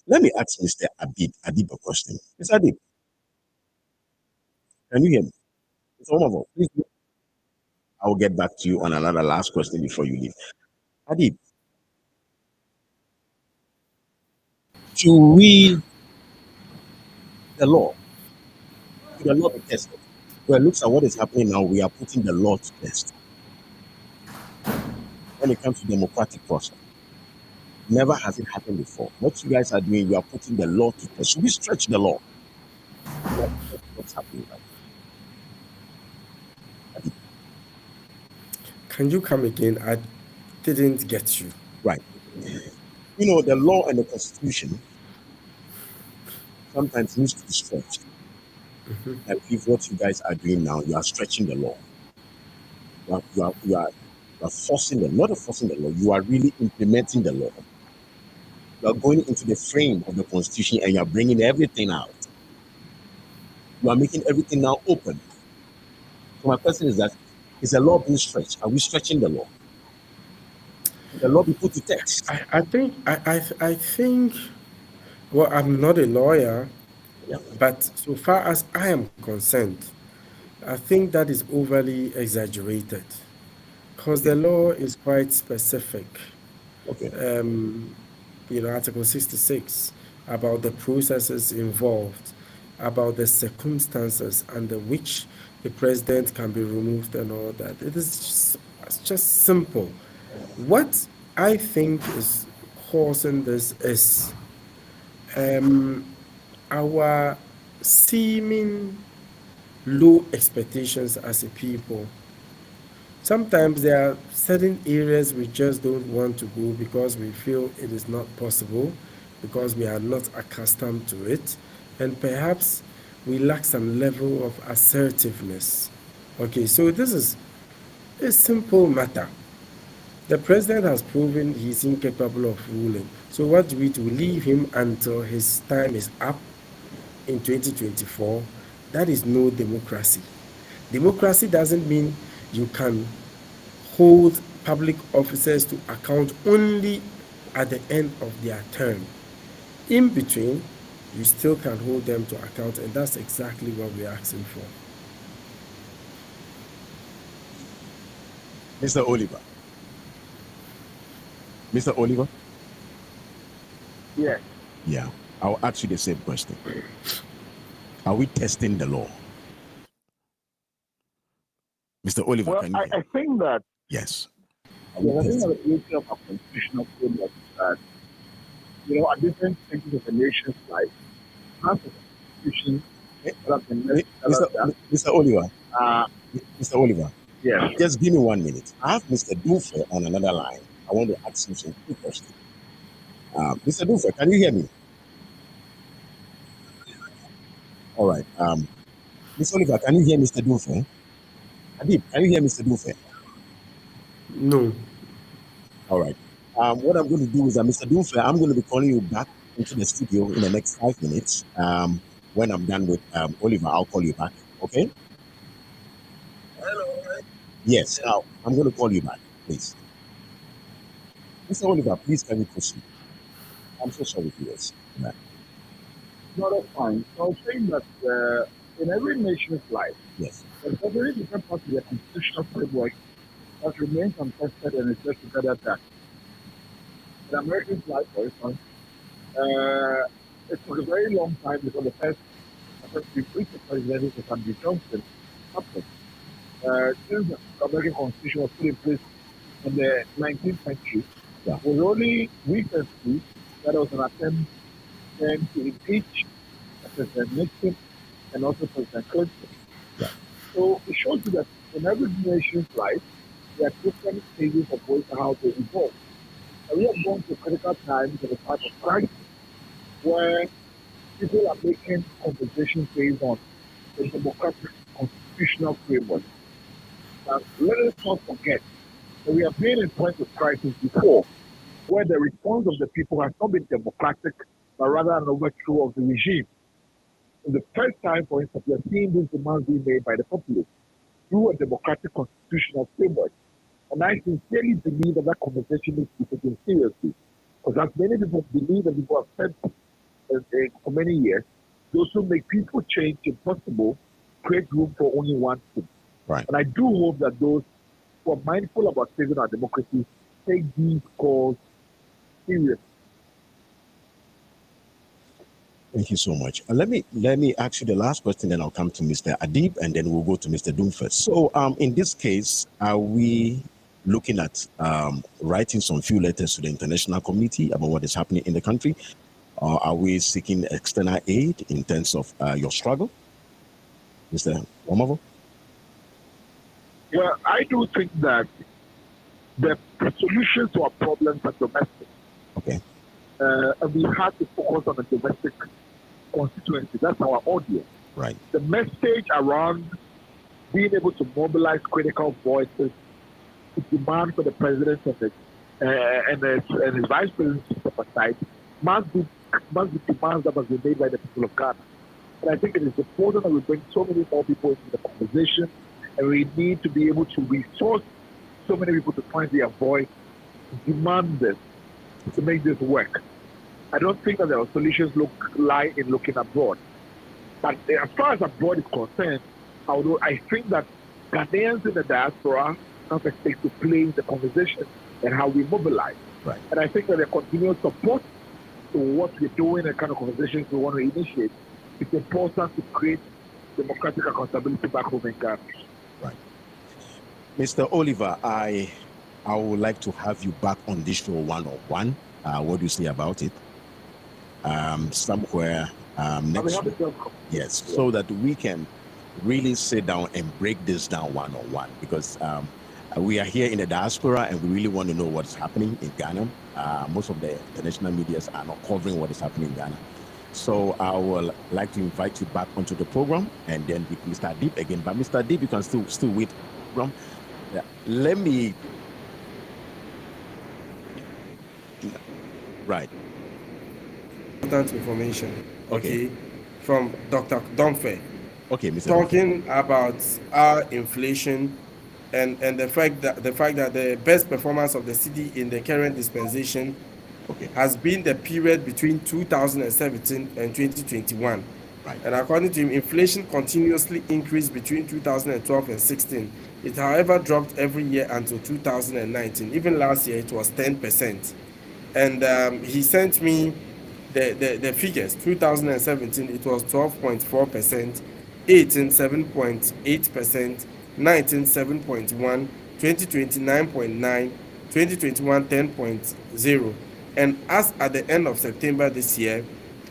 Let me ask Mr. Adib a question. Mr. Adib, can you hear me? Please, I will get back to you on another last question before you leave. Adib, to read the law, the law be tested. Well, looks at what is happening now, we are putting the law to test when it comes to democratic process. Never has it happened before. What you guys are doing, you are putting the law to test. Should we stretch the law? What's happening right now? Can you come again? I didn't get you. Right. You know, the law and the constitution sometimes needs to be stretched. I believe what you guys are doing now, you are stretching the law. You are forcing the, not forcing the law, you are really implementing the law. You are going into the frame of the constitution and you are bringing everything out. You are making everything now open. So my question is that, is the law being stretched? Are we stretching the law? Should the law be put to test? I think, well, I'm not a lawyer, Yeah. but so far as I am concerned, I think that is overly exaggerated because the law is quite specific. Okay. Article 66 about the processes involved, about the circumstances under which the president can be removed and all that. It's just simple. What I think is causing this is our seeming low expectations as a people. Sometimes there are certain areas we just don't want to go because we feel it is not possible, because we are not accustomed to it, and perhaps we lack some level of assertiveness. Okay, so this is a simple matter. The president has proven he's incapable of ruling. So what do we do? Leave him until his time is up in 2024? That is no democracy. Democracy doesn't mean you can hold public officers to account only at the end of their term. In between, you still can hold them to account, and that's exactly what we're asking for. Mr. Oliver. Mr. Oliver? Yes. Yeah. I'll ask you the same question. Are we testing the law? Mr. Oliver, Well, can you I think that yes. I think that the beauty of our constitutional framework is that, at different stages of the nation's life, has a constitution Mr. Oliver. Mr. Oliver. Yes. Just give me 1 minute. I have Mr. Dufe on another line. I want to ask him some quick questions. Mr. Dufe, can you hear me? All right. Mr. Oliver, can you hear Mr. Dufe? Adib, can you hear Mr. Dufe? No. All right. What I'm going to do is that Mr. Dufe, I'm going to be calling you back into the studio in the next 5 minutes. When I'm done with Oliver, I'll call you back. Okay? Hello. Yes. Now I'm going to call you back, please. Mr. Oliver, please can you proceed? I'm so sorry for this. No, that's fine. So I was saying that in every nation's life, yes, there's a very different part of the constitutional framework that remains untested and is just together that. In American's life, for instance, it took a very long time before the first British president, Andrew Johnson, happened. Since the American Constitution was put in place in the 19th century, it was only recently that there was an attempt then to impeach President Nixon and also President Clinton. So it shows you that in every nation's life, there are different stages of how to evolve. And we are going to critical times at a time of crisis where people are making conversations based on the democratic constitutional framework. Now, let us not forget that we have been in points of crisis before where the response of the people has not been democratic, but rather an overthrow of the regime. For the first time, for instance, we are seeing these demands being made by the populace through a democratic constitutional framework. And I sincerely believe that that conversation needs to be taken seriously. Because as many people believe and people have said for many years, those who make people change impossible create room for only one thing. Right. And I do hope that those who are mindful about saving our democracy take these calls seriously. Thank you so much. Let me ask you the last question, then I'll come to Mr. Adib, and then we'll go to Mr. Doomford. So, in this case, are we looking at writing some few letters to the international community about what is happening in the country? Are we seeking external aid in terms of your struggle, Mr. Omavo? Well, I do think that the solutions to our problems are domestic. Okay. And we have to focus on the domestic constituency. That's our audience. Right. The message around being able to mobilize critical voices to demand for the president and his vice president to step aside must be demands that must be made by the people of Ghana. And I think it is important that we bring so many more people into the conversation, and we need to be able to resource so many people to find their voice, to demand this, to make this work. I don't think that our solutions lie in looking abroad. But as far as abroad is concerned, although I think that Ghanaians in the diaspora have a stake to play in the conversation and how we mobilize. Right. And I think that the continuous support to what we're doing and kind of conversations we want to initiate, it's important to create democratic accountability back home in Ghana. Right. Mr. Oliver, I would like to have you back on this show one-on-one. What do you say about it? Somewhere next week. Yes, so that we can really sit down and break this down one-on-one, because we are here in the diaspora and we really want to know what's happening in Ghana. Most of the international media are not covering what is happening in Ghana. So I would like to invite you back onto the program, and then with Mr. Deep again. But Mr. Deep, you can still wait. Yeah. Let me. Right. Important information. Okay. From Dr. Domfe. Okay, Mr. Talking about our inflation and the fact that the best performance of the city in the current dispensation has been the period between 2017 and 2021. Right. And according to him, inflation continuously increased between 2012 and 16. It, however, dropped every year until 2019. Even last year, it was 10%. And he sent me the figures. 2017, it was 12.4%, 18, 7.8%, 19, 7.1, 2020, 9.9, 2021, 10.0. And as at the end of September this year,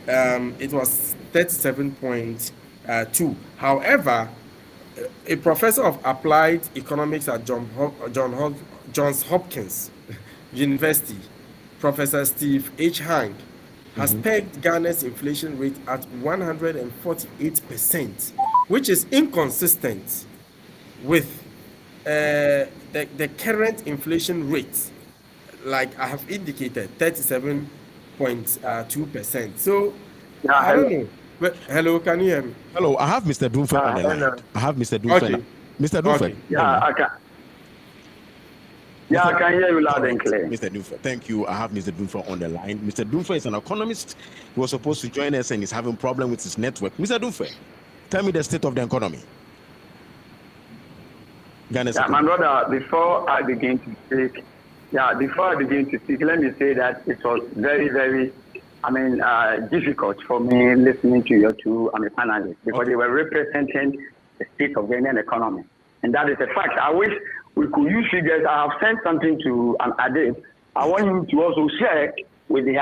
it was 37.2. However, a professor of applied economics at Johns Hopkins University, Professor Steve H. Hank, has pegged Ghana's inflation rate at 148%, which is inconsistent with the current inflation rate, like I have indicated, 37.2%. So, yeah, I don't know. But, hello, can you hear me? Hello, I have Mr. Dunfer on the line. I have Mr. Dunfer. Okay. Mr. Dunfer. Okay. Yeah, I can. Yeah, I can hear you loud and clear. Mr. Dunfer, thank you. I have Mr. Dunfer on the line. Mr. Dunfer is an economist. He was supposed to join us and he's having problem with his network. Mr. Dunfer, tell me the state of the economy. Ghana's economy. My brother, before I begin to speak, let me say that it was very, very, difficult for me listening to your two panelists, because they were representing the state of Ghanaian economy. And that is a fact. I wish we could use figures. I have sent something to Adib. I want him to also share with his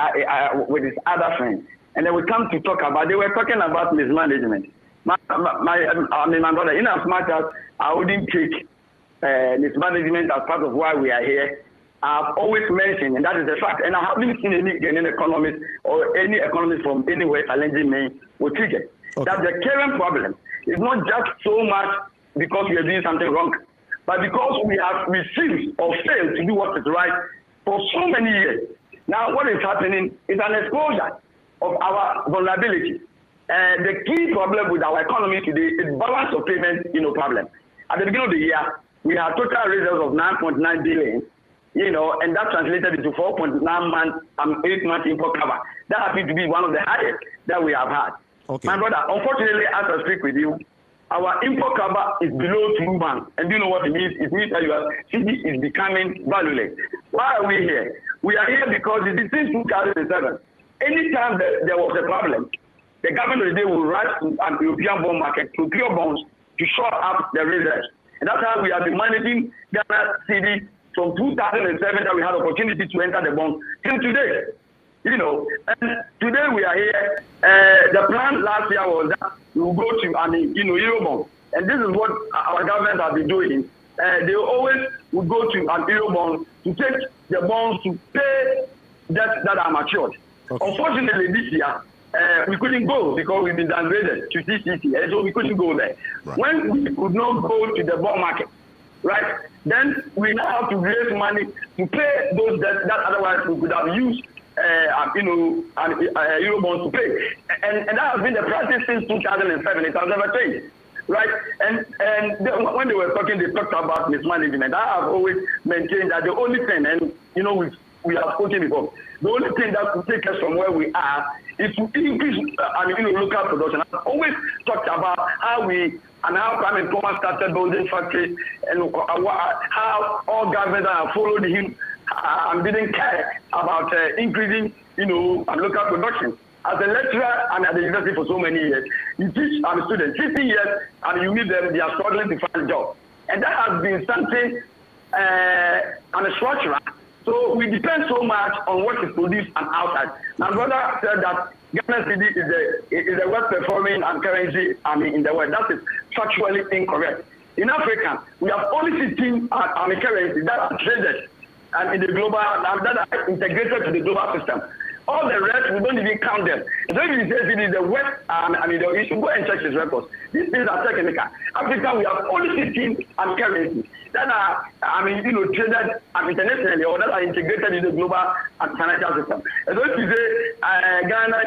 other friends. And then we come to talk about, they were talking about mismanagement. My brother, in as much as I wouldn't take mismanagement as part of why we are here, I've always mentioned, and that is the fact, and I haven't seen any Ghanaian economist or any economist from anywhere challenging me with figures. Okay. That the current problem is not just so much because we are doing something wrong, but because we have refused or failed to do what is right for so many years. Now, what is happening is an exposure of our vulnerability. The key problem with our economy today is balance of payment, problem. At the beginning of the year, we had total reserves of 9.9 billion, and that translated into 4.9 months, 8 months import cover. That happens to be one of the highest that we have had. Okay. My brother, unfortunately, as I speak with you, our import cover is below 2 months. And do you know what it means? It means that your city is becoming valueless. Why are we here? We are here because since 2007, anytime there was a problem, the government of the day will rush to an European bond market to procure bonds to shore up the reserves. And that's how we have been managing Ghana city from 2007 that we had opportunity to enter the bond till today. You know, and today we are here. The plan last year was that we will go to, Eurobond. And this is what our government has been doing. They always would go to an Eurobond to take the bonds to pay debts that are matured. Okay. Unfortunately, this year, we couldn't go because we've been downgraded to CCC, and so we couldn't go there. Right. When we could not go to the bond market, right, then we now have to raise money to pay those debts that otherwise we could have used Eurobonds to pay. And that has been the practice since 2007. It has never changed. Right? And when they were talking, they talked about mismanagement. I have always maintained that the only thing, and we have spoken before, the only thing that will take us from where we are is to increase local production. I've always talked about how Kwame Nkrumah started building factories and how all governments have followed him and didn't care about increasing, local production. As a lecturer and at the university for so many years, you teach students 50 years and you meet them, they are struggling to find a job. And that has been something and a structure. So we depend so much on what is produced and outside. My brother said that Ghana cedi is the worst performing currency in the world. That is factually incorrect. In Africa, we have only 15 currencies that are traded and in the global that are integrated to the global system. All the rest, we don't even count them. So if you say it is the West, you should go and check his records. These things are technical. Africa, we have only 15 currencies that are, traded internationally or that are integrated in the global financial system. And so if you say Ghana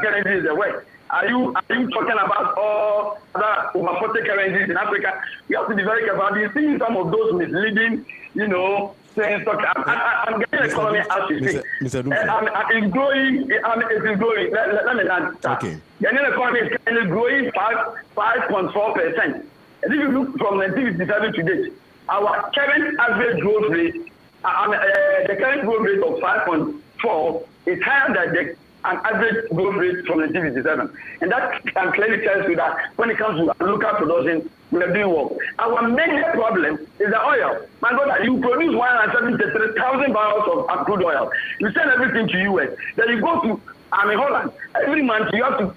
currency is the West, are you talking about all other over 40 currencies in Africa? We have to be very careful. You see some of those misleading, saying stuff. I'm getting the economy as you speak. It's growing. It is growing. Let me land. Okay. The economy is currently growing 5.4%. And if you look from 1957 to date, our current average growth rate, the current growth rate of 5.4 is higher than an average growth rate from 1957. And that clearly tells you that when it comes to local production, we are doing well. Our major problem is the oil. My brother, you produce 173,000 barrels of crude oil. You send everything to US. Then you go to Holland. Every month you have to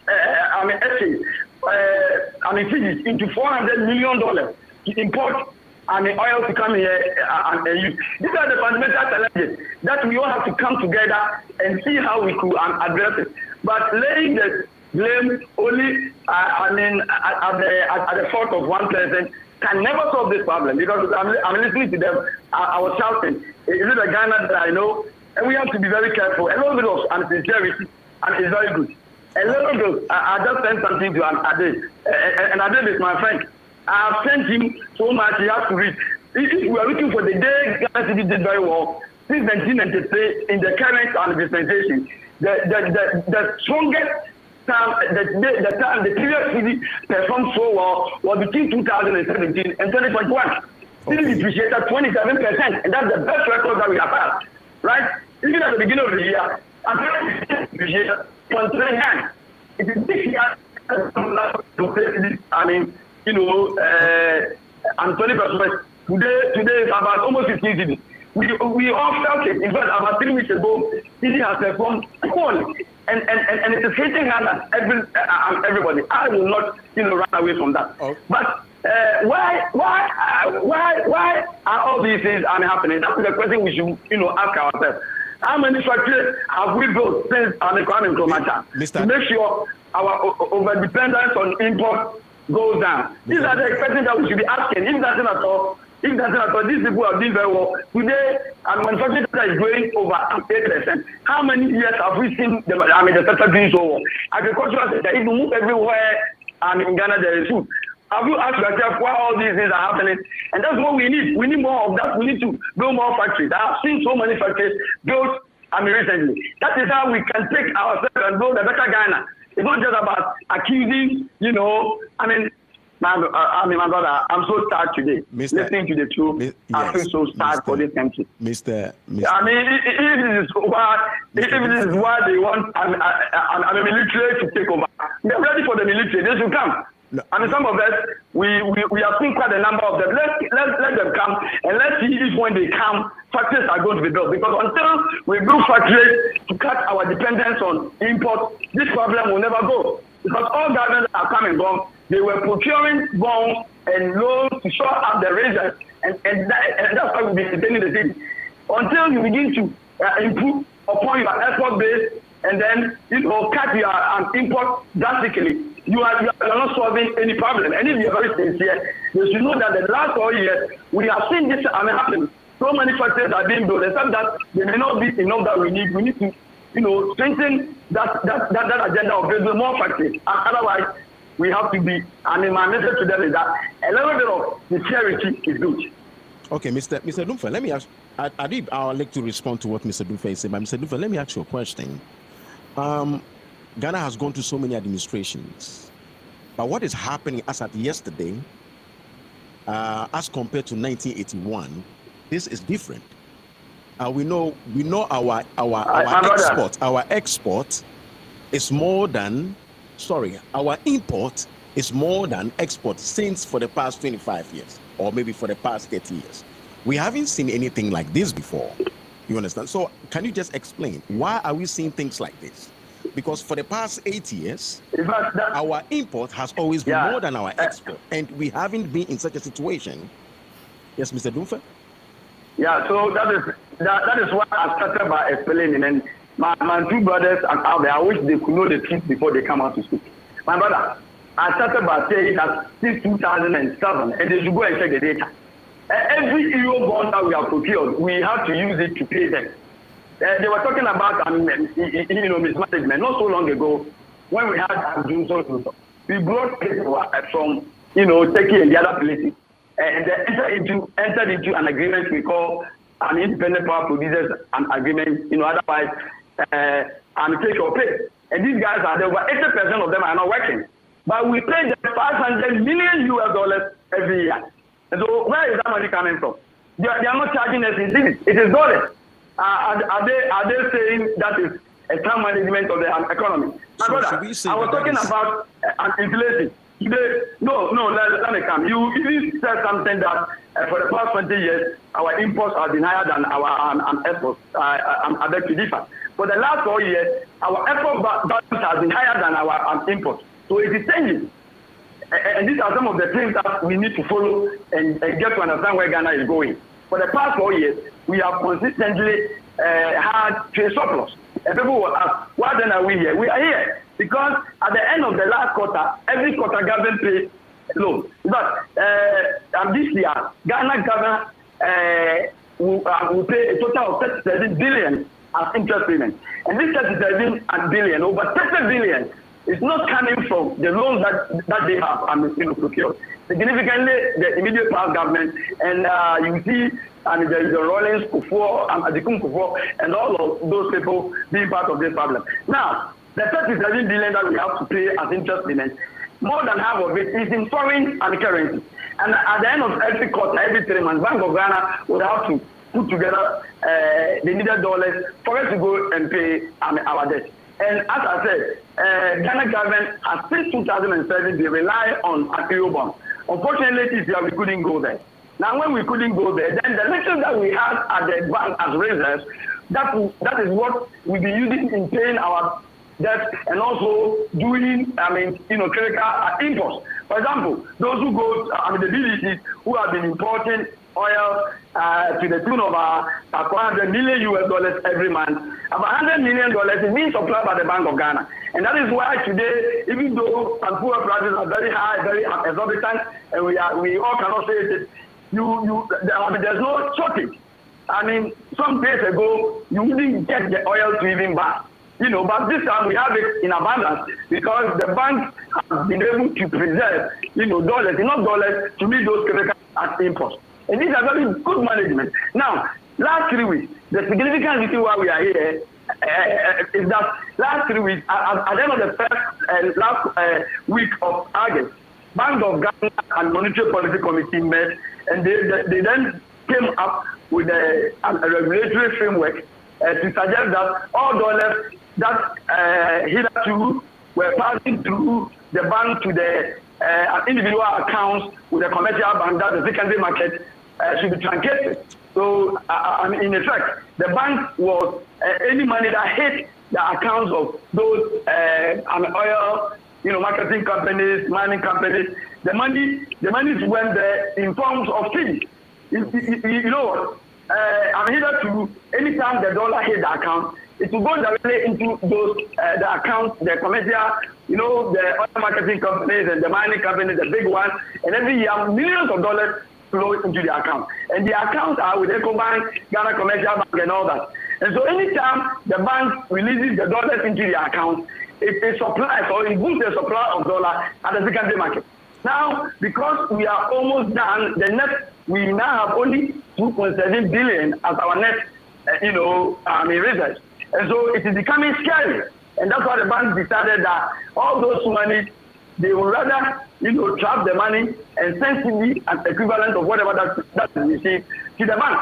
feed into $400 million to import oil to come here and use. These are the fundamental challenges that we all have to come together and see how we could address it. But laying the blame only, at the fault of one person can never solve this problem, because I'm listening to them. I was shouting, is it a Ghana that I know? And we have to be very careful. A little bit of sincerity, and it's very good. A little bit. I just sent something to Ade, and Ade is my friend. I have sent him so much he has to read. If we are looking for the day Ghana cedi did very well, since 1993 in the current dispensation, the strongest time, the period cedi performed so well was between 2017 and 2021. This is depreciated 27%, and that's the best record that we have had, right? Even at the beginning of the year, depreciated 0.39. It is this year, and 20%. Today is about almost 15 cedi. We all felt it. In fact, about 3 weeks ago, cedi has performed poorly, and it is hitting hard at everybody. I will not, run away from that. Oh. But why are all these things happening? That's the question we should, ask ourselves. How many factories have we built since Kwame Nkrumah to make sure our over-dependence on import goes down? These are the questions that we should be asking. If that's not at all, these people are doing very well. Today, manufacturing sector is growing over 8%. How many years have we seen the sector doing so well? Agricultural sector, if you move everywhere in Ghana, there is food. Have you asked yourself why all these things are happening? And that's what we need. We need more of that. We need to build more factories. I have seen so many factories built recently. That is how we can take ourselves and build a better Ghana. It's not just about accusing, my brother, I'm so sad today. Listening to the truth, I feel so sad for this country. If this is what they want, I'm a military to take over. They're ready for the military. They should come. No. I mean, some of us, we have seen quite a number of them. Let them come, and let's see if when they come, factories are going to be built. Because until we build factories to cut our dependence on imports, this problem will never go. Because all governments that are coming gone, they were procuring bonds and loans to shore up the reserves, and that's why we've been maintaining the city. Until you begin to improve upon your export base, and then cut your import drastically, you are not solving any problem. And if you're very sincere, you should know that the last 4 years we have seen this happen. So many factories are being built, except that they may not be enough that we need. We need to, strengthen that agenda of building more factories. Otherwise, we have to be. I mean, my message to them is that a little bit of sincerity is good. Okay, Mr. Dumfa, let me ask. I would like to respond to what Mr. Dumfa is saying, but Mr. Dumfa, let me ask you a question. Ghana has gone through so many administrations, but what is happening as at yesterday, as compared to 1981, this is different. We know our export is more than, our import is more than export since for the past 25 years, or maybe for the past 30 years. We haven't seen anything like this before. You understand? So can you just explain why are we seeing things like this? Because for the past 8 years, our import has always been more than our export, and we haven't been in such a situation. Yes, Mr. Dumfa? Yeah, so that is why I started by explaining. And my two brothers are out there. I wish they could know the truth before they come out to speak. My brother, I started by saying that since 2007, and they should go and check the data. Every euro bond that we have procured, we have to use it to pay them. They were talking about mismanagement not so long ago when we had Johnson. We brought people from Turkey and the other places, and they entered into an agreement we call an independent power producers agreement. Otherwise, take or pay. And these guys are there. Over 80% of them are not working, but we pay them $500 million every year. And so where is that money coming from? They are not charging us in cities. It is dollars. Are they saying that is a time management of the economy? My brother, I was talking about inflation. Today, no, let me come. You even said something that for the past 20 years, our imports have been higher than our exports. I beg to differ. For the last 4 years, our export balance has been higher than our imports. So it is changing. And these are some of the things that we need to follow and get to understand where Ghana is going. For the past 4 years, we have consistently had trade surplus. And people will ask, why then are we here? We are here because at the end of the last quarter, every quarter government pays loan. But this year, Ghana government will pay a total of 37 billion as interest payments. And this 37 billion, over 30 billion, is not coming from the loans that they have procured. Significantly, the immediate past government, and you see, there is the Rawlings, Kufuor, Adikum Kufuor, and all of those people being part of this problem. Now, the 37 billion that we have to pay as interest payments, more than half of it is in foreign currency. And at the end of every quarter, every 3 months, Bank of Ghana would have to put together the needed dollars for us to go and pay our debt. And as I said, Ghana government has since 2007 they rely on a bond. Unfortunately, this year we couldn't go there. Now, when we couldn't go there, then the little that we had at the bank as reserves, that is what we'll be using in paying our debt and also doing, critical imports. For example, those who go, the BDCs who have been importing oil to the tune of $400 million every month. About $100 million is being supplied by the Bank of Ghana. And that is why today, even though fuel prices are very high, very exorbitant, and we all cannot say it, there's no shortage. Some days ago, you wouldn't get the oil to even buy. But this time we have it in abundance because the bank has been able to preserve, dollars, enough dollars to meet those critical imports. And these are very good management. Now, last 3 weeks, the significant reason why we are here is that last 3 weeks, at the end of the first last week of August, Bank of Ghana and Monetary Policy Committee met, and they then came up with a regulatory framework to suggest that all dollars that hitherto were passing through the bank to the individual accounts with a commercial bank, that the secondary market should be truncated. So, in effect, the bank was any money that hit the accounts of those oil, marketing companies, mining companies. The money went there in forms of fees. You know what? I'm here to anytime the dollar hit the account, it will go directly into those the accounts, the commercial, the oil marketing companies and the mining companies, the big ones, and every year millions of dollars flow into the account. And the accounts are with EcoBank, Ghana Commercial Bank, and all that. And so anytime the bank releases the dollars into the account, it supplies or it boosts the supply of dollar at the secondary market. Now, because we are almost done, the net, we now have only 2.7 billion as our net, reserves. And so it is becoming scary. And that's why the bank decided that all those money, they would rather, trap the money and send CD as equivalent of whatever that is received to the bank.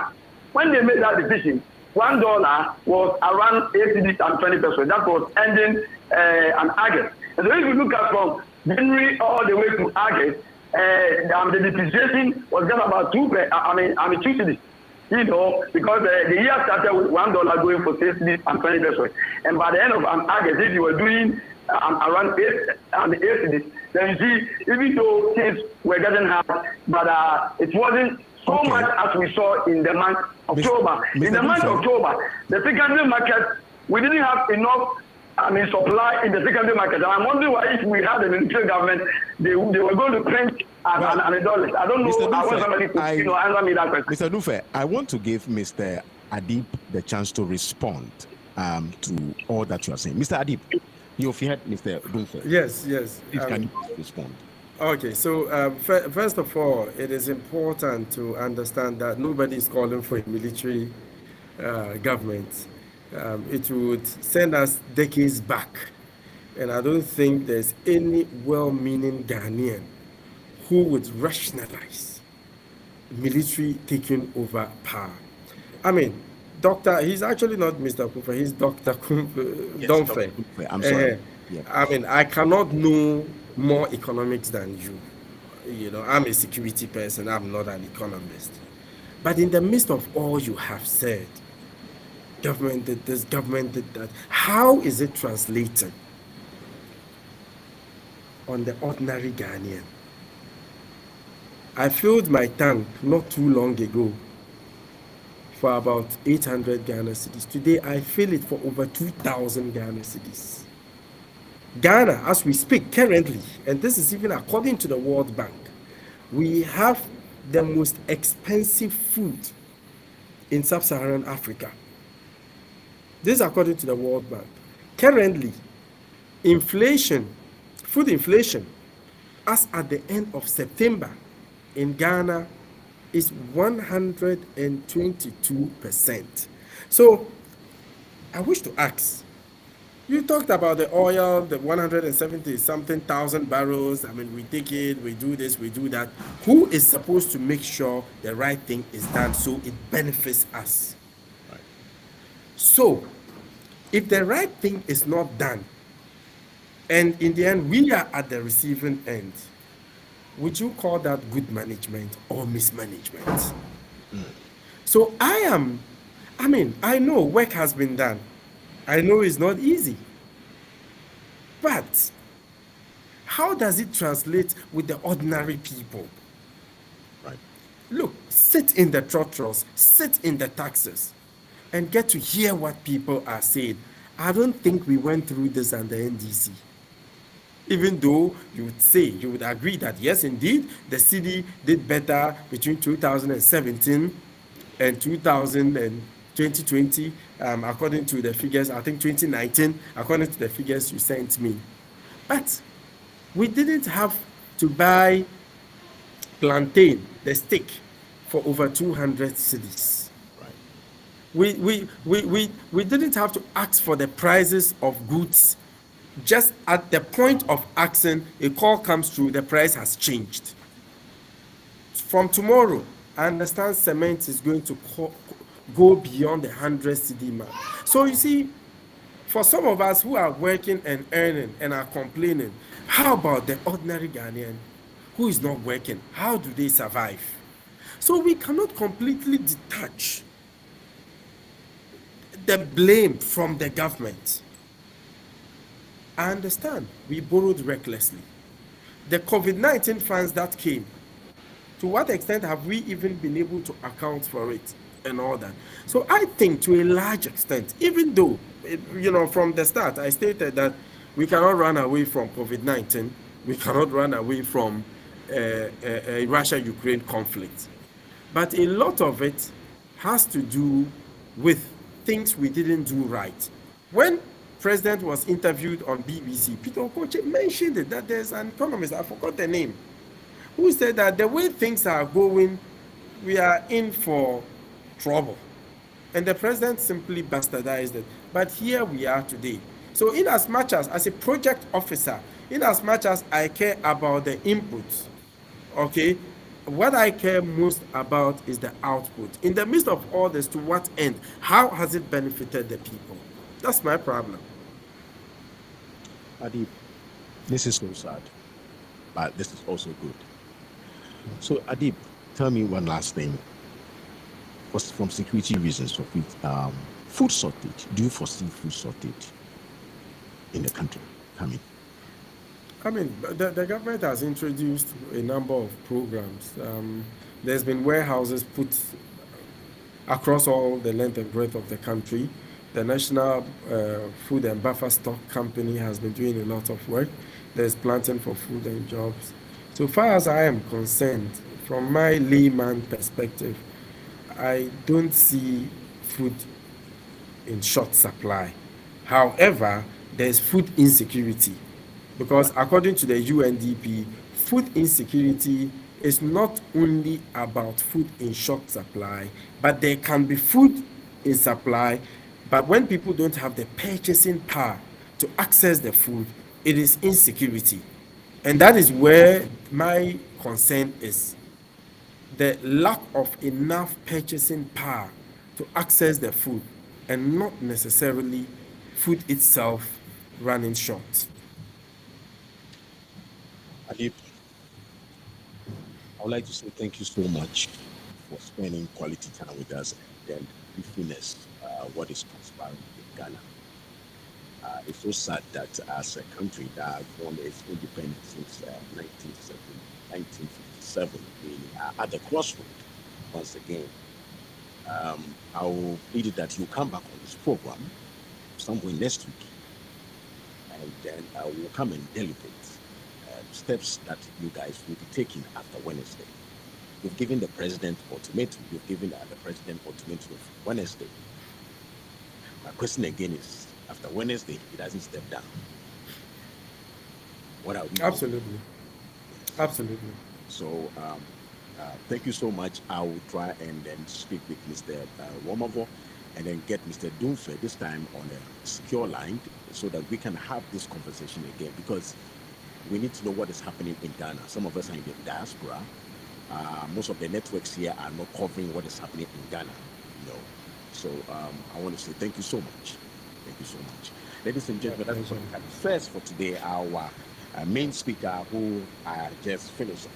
When they made that decision, $1 was around 8 cedis and 20 pesos. That was ending an August. And so if you look at from January all the way to August, the depreciation was just about 2 cedis. Because the year started with $1 going for 6 cedis and 20 pesos. And by the end of August, if you were doing around 8 cedis, then you see, even though things were getting hard, but it wasn't so much as we saw in the month of October. In the month of October, the secondary market, we didn't have enough supply in the secondary market. And I'm wondering why, if we had a military government, they were going to print $1. I don't know. Mr. I want somebody to answer me that question. Mr. Dufe, I want to give Mr. Adib the chance to respond to all that you are saying. Mr. Adib, you've heard Mr. Dufe. Yes. Please, can you respond? Okay, so first of all, it is important to understand that nobody is calling for a military government. It would send us decades back, and I don't think there's any well-meaning Ghanaian who would rationalize military taking over power. I mean, he's actually not Mr. Kufa, he's Dr. Domfe. I'm sorry. Yeah. I mean, I cannot know more economics than you. I'm a security person, I'm not an economist. But in the midst of all you have said, government did this, government did that, how is it translating on the ordinary Ghanaian? I filled my tank not too long ago for about 800 Ghana cedis. Today I fill it for over 2,000 Ghana cedis. Ghana, as we speak currently, and this is even according to the World Bank, we have the most expensive food in sub-Saharan Africa. This is according to the World Bank. Currently, food inflation, as at the end of September in Ghana, is 122%. So, I wish to ask, you talked about the oil, the 170-something thousand barrels. I mean, we take it, we do this, we do that. Who is supposed to make sure the right thing is done so it benefits us? Right. So, if the right thing is not done, and in the end we are at the receiving end, would you call that good management or mismanagement? So I know work has been done. I know it's not easy. But how does it translate with the ordinary people? Right. Look, sit in the trotros, sit in the taxes, and get to hear what people are saying. I don't think we went through this under NDC. Even though you would agree that yes, indeed, the city did better between 2017 and 2020, according to the figures, I think 2019, according to the figures you sent me. But we didn't have to buy plantain, the stick, for over 200 cedis. Right. We didn't have to ask for the prices of goods. Just at the point of asking, a call comes through, the price has changed. From tomorrow, I understand cement is going to go beyond the 100 cedi mark. So you see, for some of us who are working and earning and are complaining, How about the ordinary Ghanaian who is not working? How do they survive? So we cannot completely detach the blame from the government. I understand we borrowed recklessly. The COVID-19 funds that came, to what extent have we even been able to account for it and all that? So I think to a large extent, even though, from the start, I stated that we cannot run away from COVID-19, we cannot run away from Russia-Ukraine conflict. But a lot of it has to do with things we didn't do right. When President was interviewed on BBC, Peter Okoche mentioned it, that there's an economist, I forgot the name, who said that the way things are going, we are in for trouble. And the president simply bastardized it. But here we are today. So in as much as a project officer, in as much as I care about the inputs, okay, what I care most about is the output. In the midst of all this, to what end? How has it benefited the people? That's my problem. Adib, this is so sad, but this is also good. So, Adib, tell me one last thing. From security reasons, for food shortage. Do you foresee food shortage in the country coming? I mean, the government has introduced a number of programs. There's been warehouses put across all the length and breadth of the country. The National Food and Buffer Stock Company has been doing a lot of work. There's planting for food and jobs. So far as I am concerned, from my layman perspective, I don't see food in short supply. However, there's food insecurity, because according to the UNDP, food insecurity is not only about food in short supply, but there can be food in supply, but when people don't have the purchasing power to access the food, it is insecurity. And that is where my concern is. The lack of enough purchasing power to access the food, and not necessarily food itself running short. Adib, I would like to say thank you so much for spending quality time with us and briefing us what is transpiring in Ghana. It's so sad that as a country that won its independence since 1957, we are at the crossroad once again. I will plead that you come back on this program somewhere next week, and then we'll come and deliberate steps that you guys will be taking after Wednesday. You've given the president ultimatum. You've given the president ultimatum of Wednesday. My question again is, after Wednesday, he doesn't step down. What are we doing? Absolutely. So thank you so much. I will try and then speak with Mr. Womavo and then get Mr. Dunfe this time on a secure line so that we can have this conversation again, because we need to know what is happening in Ghana. Some of us are in the diaspora. Most of the networks here are not covering what is happening in Ghana. So I want to say thank you so much. Thank you so much. Ladies and gentlemen, that is what we had first for today. Our main speaker, who I just finished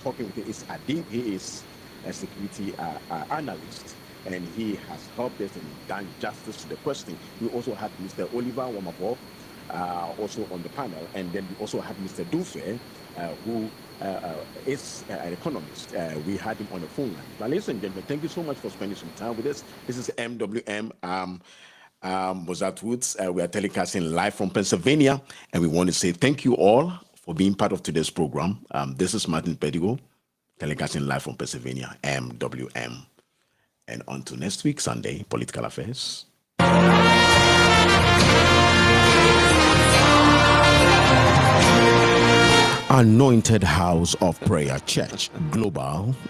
talking with, is Adib. He is a security analyst, and he has helped us and done justice to the question. We also had Mr. Oliver Womabo also on the panel, and then we also had Mr. Dunfe, who is an economist. We had him on the phone line. But ladies and gentlemen, thank you so much for spending some time with us. This is MWM Mozart Woods. We are telecasting live from Pennsylvania, and we want to say thank you all for being part of today's program. This is Martin Pedigo, telecasting live from Pennsylvania, MWM. And on to next week, Sunday, Political Affairs. Anointed House of Prayer Church Global